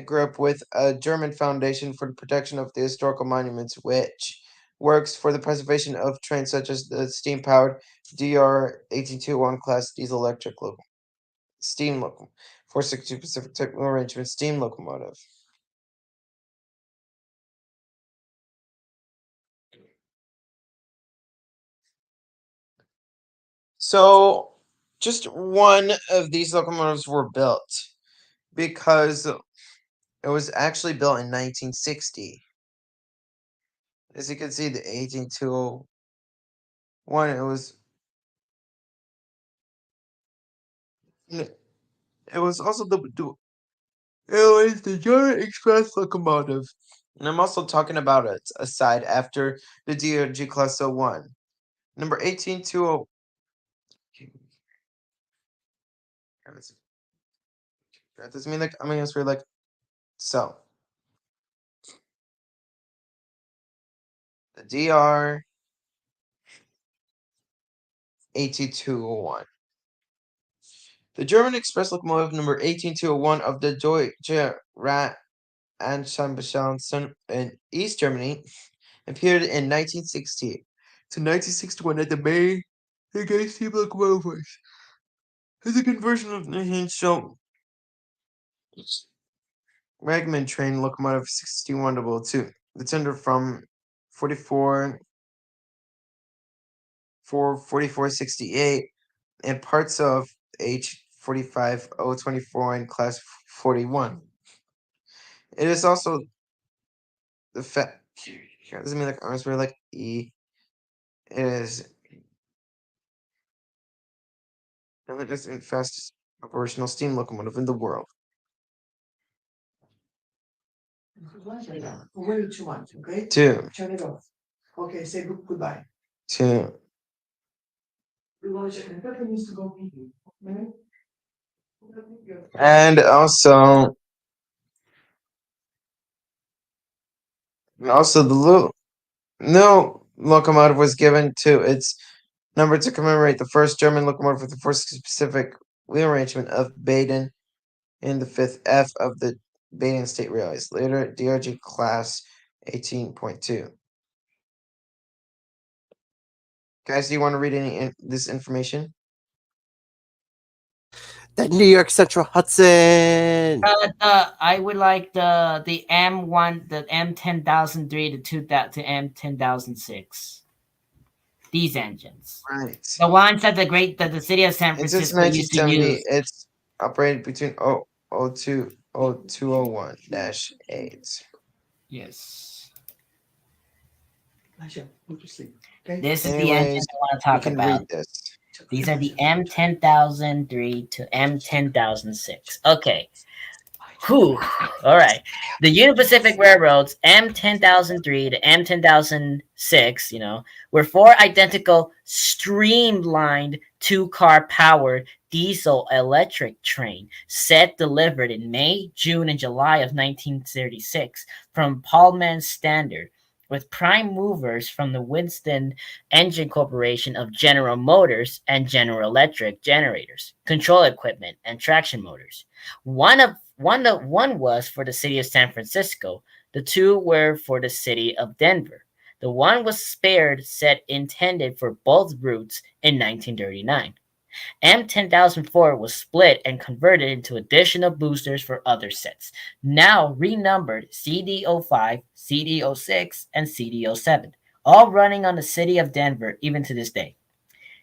Speaker 3: group with a German foundation for the protection of the historical monuments, which works for the preservation of trains such as the steam-powered DR 18201 class diesel electric locomotive. steam locomotive. 462 Pacific type wheel arrangement steam locomotive. So, just one of these locomotives were built because it was actually built in 1960. As you can see, the 18201, it was also it was the German Express locomotive. And I'm also talking about it aside after the DRG Class 01. Number 18201. That doesn't mean like I mean it's for like so. The DR 18201. The German Express locomotive number 18201 of the Deutsche Rat and Schambachausen in East Germany appeared in 1960 to 1961 at the May against steam locomotives. As a conversion of the Hinschel Wagman train locomotive 6102. The tender from 44 for 4468 and parts of H45024 and class 41. It is also the doesn't mean like arms were like E. It is the fastest operational steam locomotive in the world.
Speaker 7: Way too much, okay?
Speaker 3: Two.
Speaker 7: Turn it off. Okay, say goodbye.
Speaker 3: Two.
Speaker 7: Pepe needs to go meeting, okay?
Speaker 3: And also the new locomotive was given to its number to commemorate the first German locomotive with the first specific wheel arrangement of Baden in the 5th F of the Baden State Railways. Later, DRG Class 18.2. Guys, do you want to read this information?
Speaker 4: The New York Central Hudson.
Speaker 1: I would like the M1, the M10003 to M10006. These engines.
Speaker 3: Right.
Speaker 1: The ones that the city of San
Speaker 3: And since
Speaker 1: Francisco used to
Speaker 3: 1970,
Speaker 1: use.
Speaker 3: it's operated between 0201-8.
Speaker 1: Yes.
Speaker 7: Go to sleep. Okay?
Speaker 1: This is the engine
Speaker 3: Anyways,
Speaker 1: I want to
Speaker 3: you
Speaker 1: talk
Speaker 3: can
Speaker 1: about.
Speaker 3: read this.
Speaker 1: These are the M10003 to M10006. Okay. Whew. All right. The Union Pacific Railroad's M10003 to M10006, were four identical streamlined two-car powered diesel electric train set delivered in May, June, and July of 1936 from Pullman Standard, with prime movers from the Winston Engine Corporation of General Motors and General Electric generators, control equipment, and traction motors. One was for the city of San Francisco. The two were for the city of Denver. The one was spared set intended for both routes in 1939. M10004 was split and converted into additional boosters for other sets, now renumbered CD05, CD06, and CD07, all running on the city of Denver even to this day.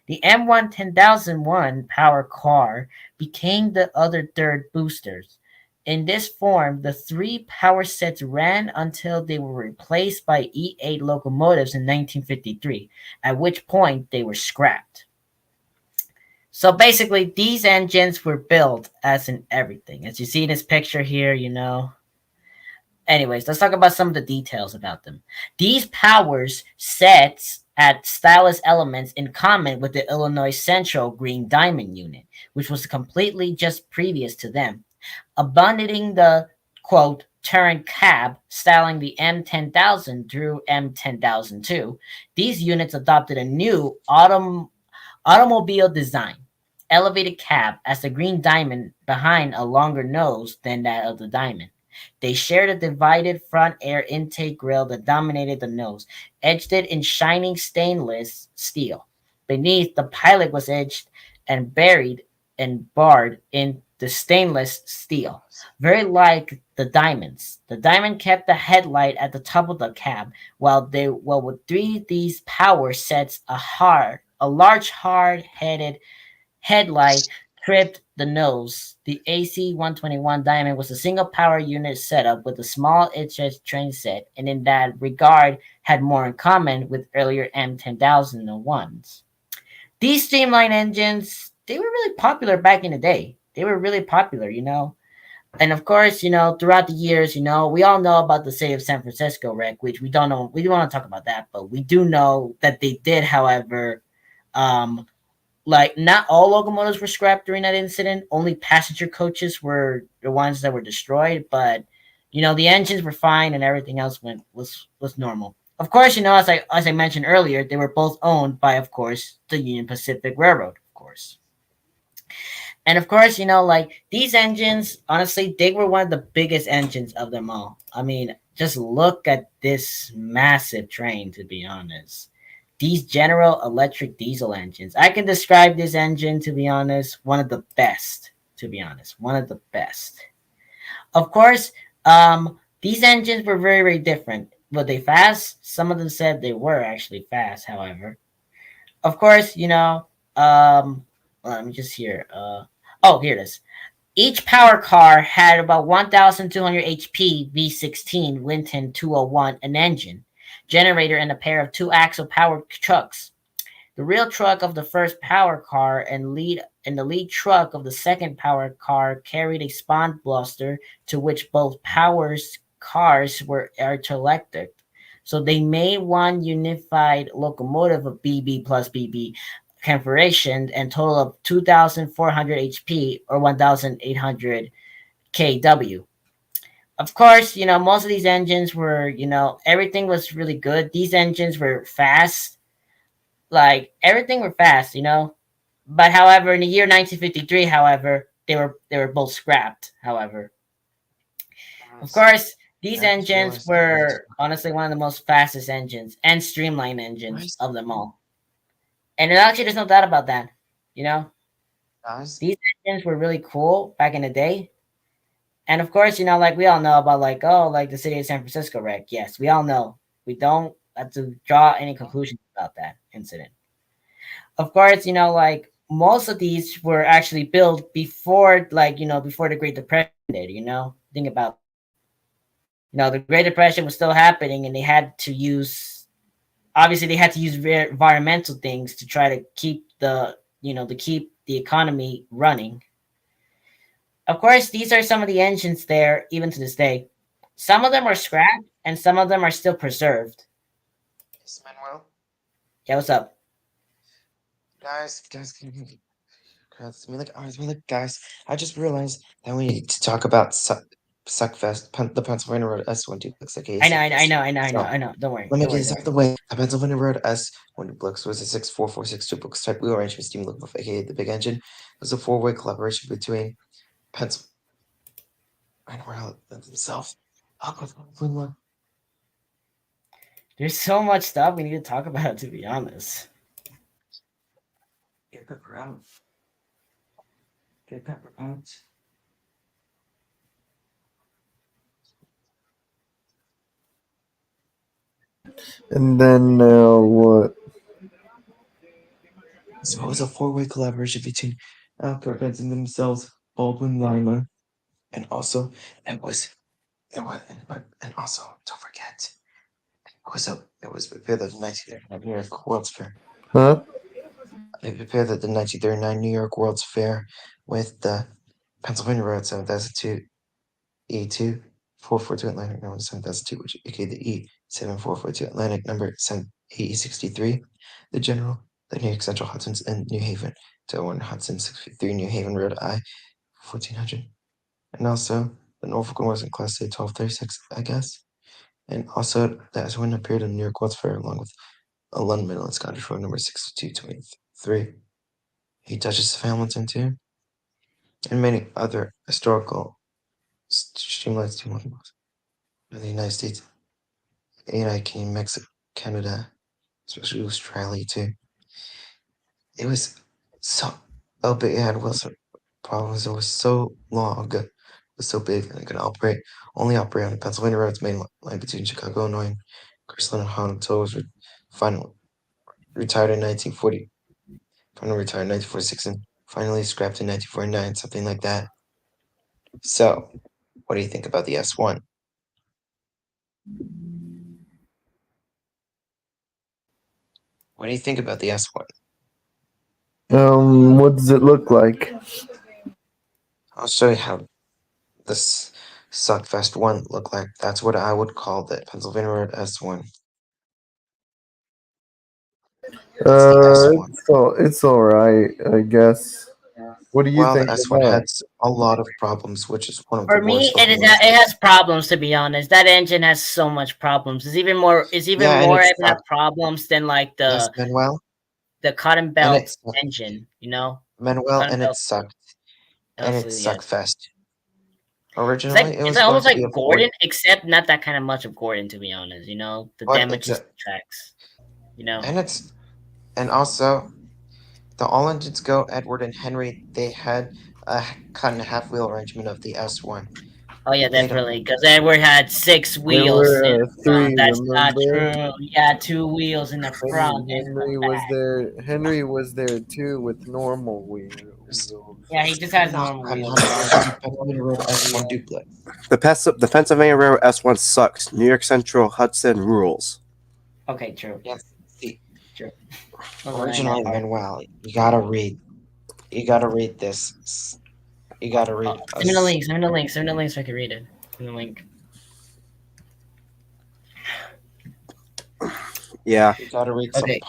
Speaker 1: The M10001 power car became the other third boosters. In this form, the three power sets ran until they were replaced by E8 locomotives in 1953, at which point they were scrapped. So basically, these engines were built as in everything. As you see in this picture here, Anyways, let's talk about some of the details about them. These powers sets had stylus elements in common with the Illinois Central Green Diamond unit, which was completely just previous to them. Abandoning the, quote, Turn cab, styling the M10000 through M10002, these units adopted a new automobile design. Elevated cab as the Green Diamond behind a longer nose than that of the Diamond. They shared a divided front air intake grille that dominated the nose, edged it in shining stainless steel. Beneath, the pilot was edged and buried and barred in the stainless steel, very like the diamonds. The diamond kept the headlight at the top of the cab, while with three these power sets, a large hard-headed headlight tripped the nose. The AC 121 Diamond was a single power unit setup with a small HS train set, and in that regard had more in common with earlier M10001s. These streamline engines, they were really popular back in the day. They were really popular, you know. And of course, you know, throughout the years, you know, we all know about the city of San Francisco wreck, which we don't know. We don't want to talk about that, but we do know that they did, however, um, like not all locomotives were scrapped during that incident. Only passenger coaches were the ones that were destroyed, but you know, the engines were fine and everything else was normal. Of course, you know, as I mentioned earlier, they were both owned by, of course, the Union Pacific Railroad, of course. And of course, you know, like these engines, honestly, they were one of the biggest engines of them all. I mean, just look at this massive train, to be honest. These General Electric diesel engines. I can describe this engine, to be honest, one of the best, to be honest. One of the best. Of course, these engines were very, very different. Were they fast? Some of them said they were actually fast, however. Of course, you know, let me just hear. Oh, here it is. Each power car had about 1,200 HP V16 Winton 201 an engine, generator, and a pair of two-axle powered trucks. The real truck of the first power car and the lead truck of the second power car carried a spawn blaster to which both powers cars were electric. So they made one unified locomotive of BB plus BB configuration and total of 2,400 HP or 1,800 kW. Of course, you know, most of these engines were, you know, everything was really good. These engines were fast, like everything were fast, you know. But however, in the year 1953, however, they were both scrapped. However, of course, these engines were honestly one of the most fastest engines and streamlined engines of them all. And actually, there's no doubt about that. You know,
Speaker 3: Guys,
Speaker 1: these engines were really cool back in the day. And of course, you know, like we all know about like, oh, like the city of San Francisco wreck. Yes, we all know. We don't have to draw any conclusions about that incident. Of course, you know, like most of these were actually built before, like, you know, before the Great Depression did, you know? Think about that. You know, the Great Depression was still happening and they had to use, obviously, they had to use environmental things to try to keep to keep the economy running. Of course, these are some of the engines there, even to this day. Some of them are scrapped and some of them are still preserved.
Speaker 3: yes, Manuel.
Speaker 1: Yeah, what's up?
Speaker 3: Guys, guys. I just realized that we need to talk about Suckfest, the Pennsylvania Road S1 duplex, aka
Speaker 1: I know, I
Speaker 3: Suckfest.
Speaker 1: know, I know, I know,
Speaker 3: So
Speaker 1: I know. Don't worry,
Speaker 3: let me
Speaker 1: don't
Speaker 3: get
Speaker 1: worry,
Speaker 3: this
Speaker 1: don't
Speaker 3: out of
Speaker 1: worry.
Speaker 3: the way. The Pennsylvania Road S1 duplex was a 6446 duplex type wheel arrangement steam locomotive, aka the big engine. It was a four-way collaboration between Pennsylvania Railroad themselves.
Speaker 1: There's so much stuff we need to talk about, to be honest.
Speaker 7: Get pepper out. Get pepper out.
Speaker 2: And then what?
Speaker 3: So it was a four-way collaboration between Alcor Benson themselves, Baldwin Lima, and also and also don't forget it was prepared at the 1939 New York World's Fair.
Speaker 2: Huh?
Speaker 3: They prepared at the 1939 New York World's Fair with the Pennsylvania Road 7002 E2 442 Atlantic number 7002, which aka the E7442 Atlantic number 863, the General, the New York Central Hudson's and New Haven to 1 Hudson 653 New Haven Road I 1400, and also the Norfolk and Western Class A 1236, I guess. And also that's when appeared in New York World's Fair along with a London Midland Scottish Road number 6223. He touches Hamilton too, and many other historical streamlined steam locomotives in the United States, United Kingdom, Mexico, Canada, especially Australia too. It was so. Oh, but it had Wilson. problem is it was so long, it was so big, and it could only operate on the Pennsylvania Road's main line between Chicago, Illinois, and Graceland, Ohio until it was finally retired in 1940. Finally retired in 1946 and finally scrapped in 1949, something like that. So, what do you think about the S1? What do you think about the S1?
Speaker 2: What does it look like?
Speaker 3: I'll show you how this Suckfest 1 looked like. That's what I would call the Pennsylvania Road S1. That's the S1.
Speaker 2: It's all right, I guess. What do you
Speaker 3: Well,
Speaker 2: think
Speaker 3: the
Speaker 2: of
Speaker 3: S1
Speaker 2: that?
Speaker 3: had a lot of problems, which is one of
Speaker 1: For
Speaker 3: the
Speaker 1: me,
Speaker 3: worst of the worst.
Speaker 1: it has problems, to be honest. That engine has so much problems. It's even more
Speaker 3: and
Speaker 1: even
Speaker 3: it
Speaker 1: have
Speaker 3: sucked.
Speaker 1: problems than like
Speaker 3: Yes, Manuel,
Speaker 1: the Cotton
Speaker 3: and
Speaker 1: Belt
Speaker 3: it sucked.
Speaker 1: engine, you know?
Speaker 3: Manuel,
Speaker 1: Cotton
Speaker 3: and it
Speaker 1: Belt,
Speaker 3: sucked. And it's
Speaker 1: absolutely, yes.
Speaker 3: Suckfest.
Speaker 1: It's
Speaker 3: Originally,
Speaker 1: like
Speaker 3: it
Speaker 1: it's
Speaker 3: was going
Speaker 1: almost
Speaker 3: to
Speaker 1: like
Speaker 3: be a
Speaker 1: Gordon, except not that kind of much of Gordon, to be honest. You know, the
Speaker 3: But
Speaker 1: damage
Speaker 3: it's
Speaker 1: is tracks. You know,
Speaker 3: and also the all engines go Edward and Henry. They had a cut and half wheel arrangement of the S1.
Speaker 1: oh yeah,
Speaker 3: They don't.
Speaker 1: definitely, because Edward had 6
Speaker 2: There
Speaker 1: wheels in
Speaker 2: were
Speaker 1: the
Speaker 2: three,
Speaker 1: front. That's not
Speaker 2: remember?
Speaker 1: true. Yeah, 2 wheels in the front and the
Speaker 2: Henry was
Speaker 1: back.
Speaker 2: there. Henry was there too with normal wheels.
Speaker 1: Yeah, he just has
Speaker 3: Not
Speaker 1: normal
Speaker 3: cut and
Speaker 1: wheels.
Speaker 3: half wheels. The Pennsylvania Road S1 duplex.
Speaker 4: The Pennsylvania Railroad S1 sucks. New York Central Hudson rules.
Speaker 1: Okay, true.
Speaker 3: Yes. See,
Speaker 1: True. Wasn't
Speaker 3: originally,
Speaker 1: that hard.
Speaker 3: Manuel, you gotta read. You gotta read this. You gotta read.
Speaker 1: Send me the link. Send me the link. Send me the link so I can read it. Send me the link.
Speaker 4: Yeah.
Speaker 3: You gotta read some
Speaker 1: Okay.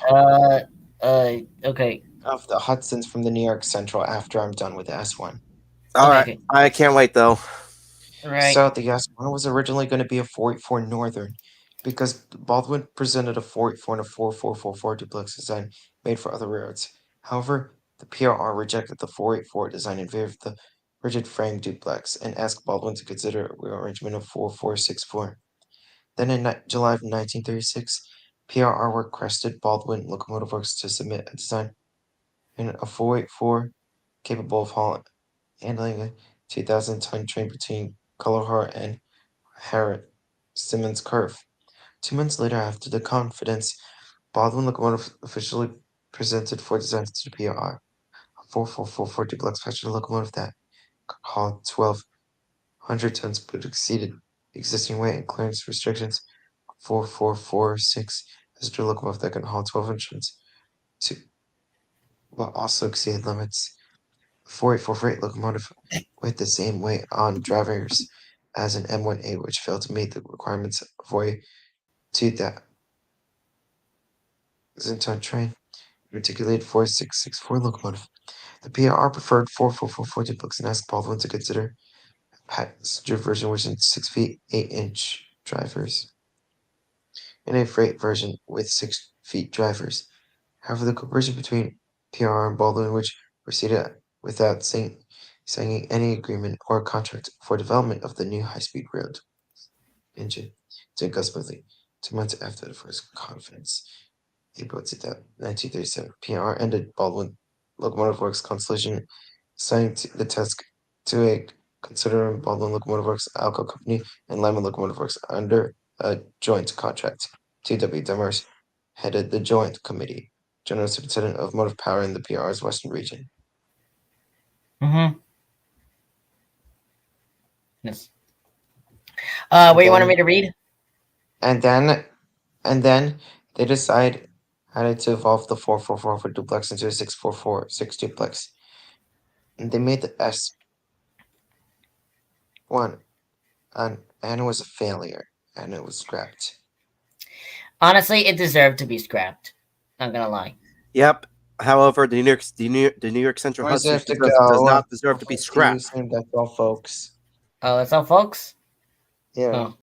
Speaker 1: Okay.
Speaker 3: of the Hudsons from the New York Central after I'm done with the S1.
Speaker 4: All right.
Speaker 1: Okay.
Speaker 4: I can't wait though.
Speaker 1: Right.
Speaker 3: So the S1 was originally going to be a 484 Northern because Baldwin presented a 484 and a 4444 duplex design made for other railroads. However, the PRR rejected the 484 design in favor of the rigid frame duplex and asked Baldwin to consider a rearrangement of 4464. Then in July of 1936, PRR requested Baldwin Locomotive Works to submit a design in a 484 capable of handling a 2,000-ton train between Kalahar and Harrod Simmons Curve. 2 months later, after the conference, Baldwin Locomotive officially presented 4 designs to the PRR. A 4444 duplex passenger locomotive that could haul 1,200 tons but exceeded existing weight and clearance restrictions. 4446 passenger locomotive that can haul 1,200 tons but also exceeded limits. 484 freight locomotive with the same weight on drivers as an M1A, which failed to meet the requirements of a 2,000-ton train, articulated 4664 locomotive. The PRR preferred 4444 duplex and asked Baldwin to consider a passenger version which had 6 feet 8-inch drivers and a freight version with 6 feet drivers. However, the cooperation between PRR and Baldwin, which proceeded without signing any agreement or contract for development of the new high-speed rail engine, didn't go smoothly. 2 months after the first conference, April 1937, PRR ended Baldwin Locomotive Works Constellation, signing the task to a considering Baldwin Locomotive Works, Alco Company, and Lyman Locomotive Works under a joint contract. T.W. Demers headed the Joint Committee, General Superintendent of Motive Power in the PRR's Western Region.
Speaker 1: Mm-hmm. Yes. Where you wanted me to read?
Speaker 3: And then they decided to evolve the 444 duplex into a 6446 duplex. And they made the S1, and it was a failure, and it was scrapped.
Speaker 1: Honestly, it deserved to be scrapped. Not gonna lie.
Speaker 4: Yep. However, the New York Central
Speaker 3: Where's
Speaker 4: Hudson
Speaker 3: it to
Speaker 4: does
Speaker 3: go?
Speaker 4: not deserve to be scrapped.
Speaker 3: That's all, folks.
Speaker 1: Oh, that's all, folks.
Speaker 3: Yeah.
Speaker 1: Oh.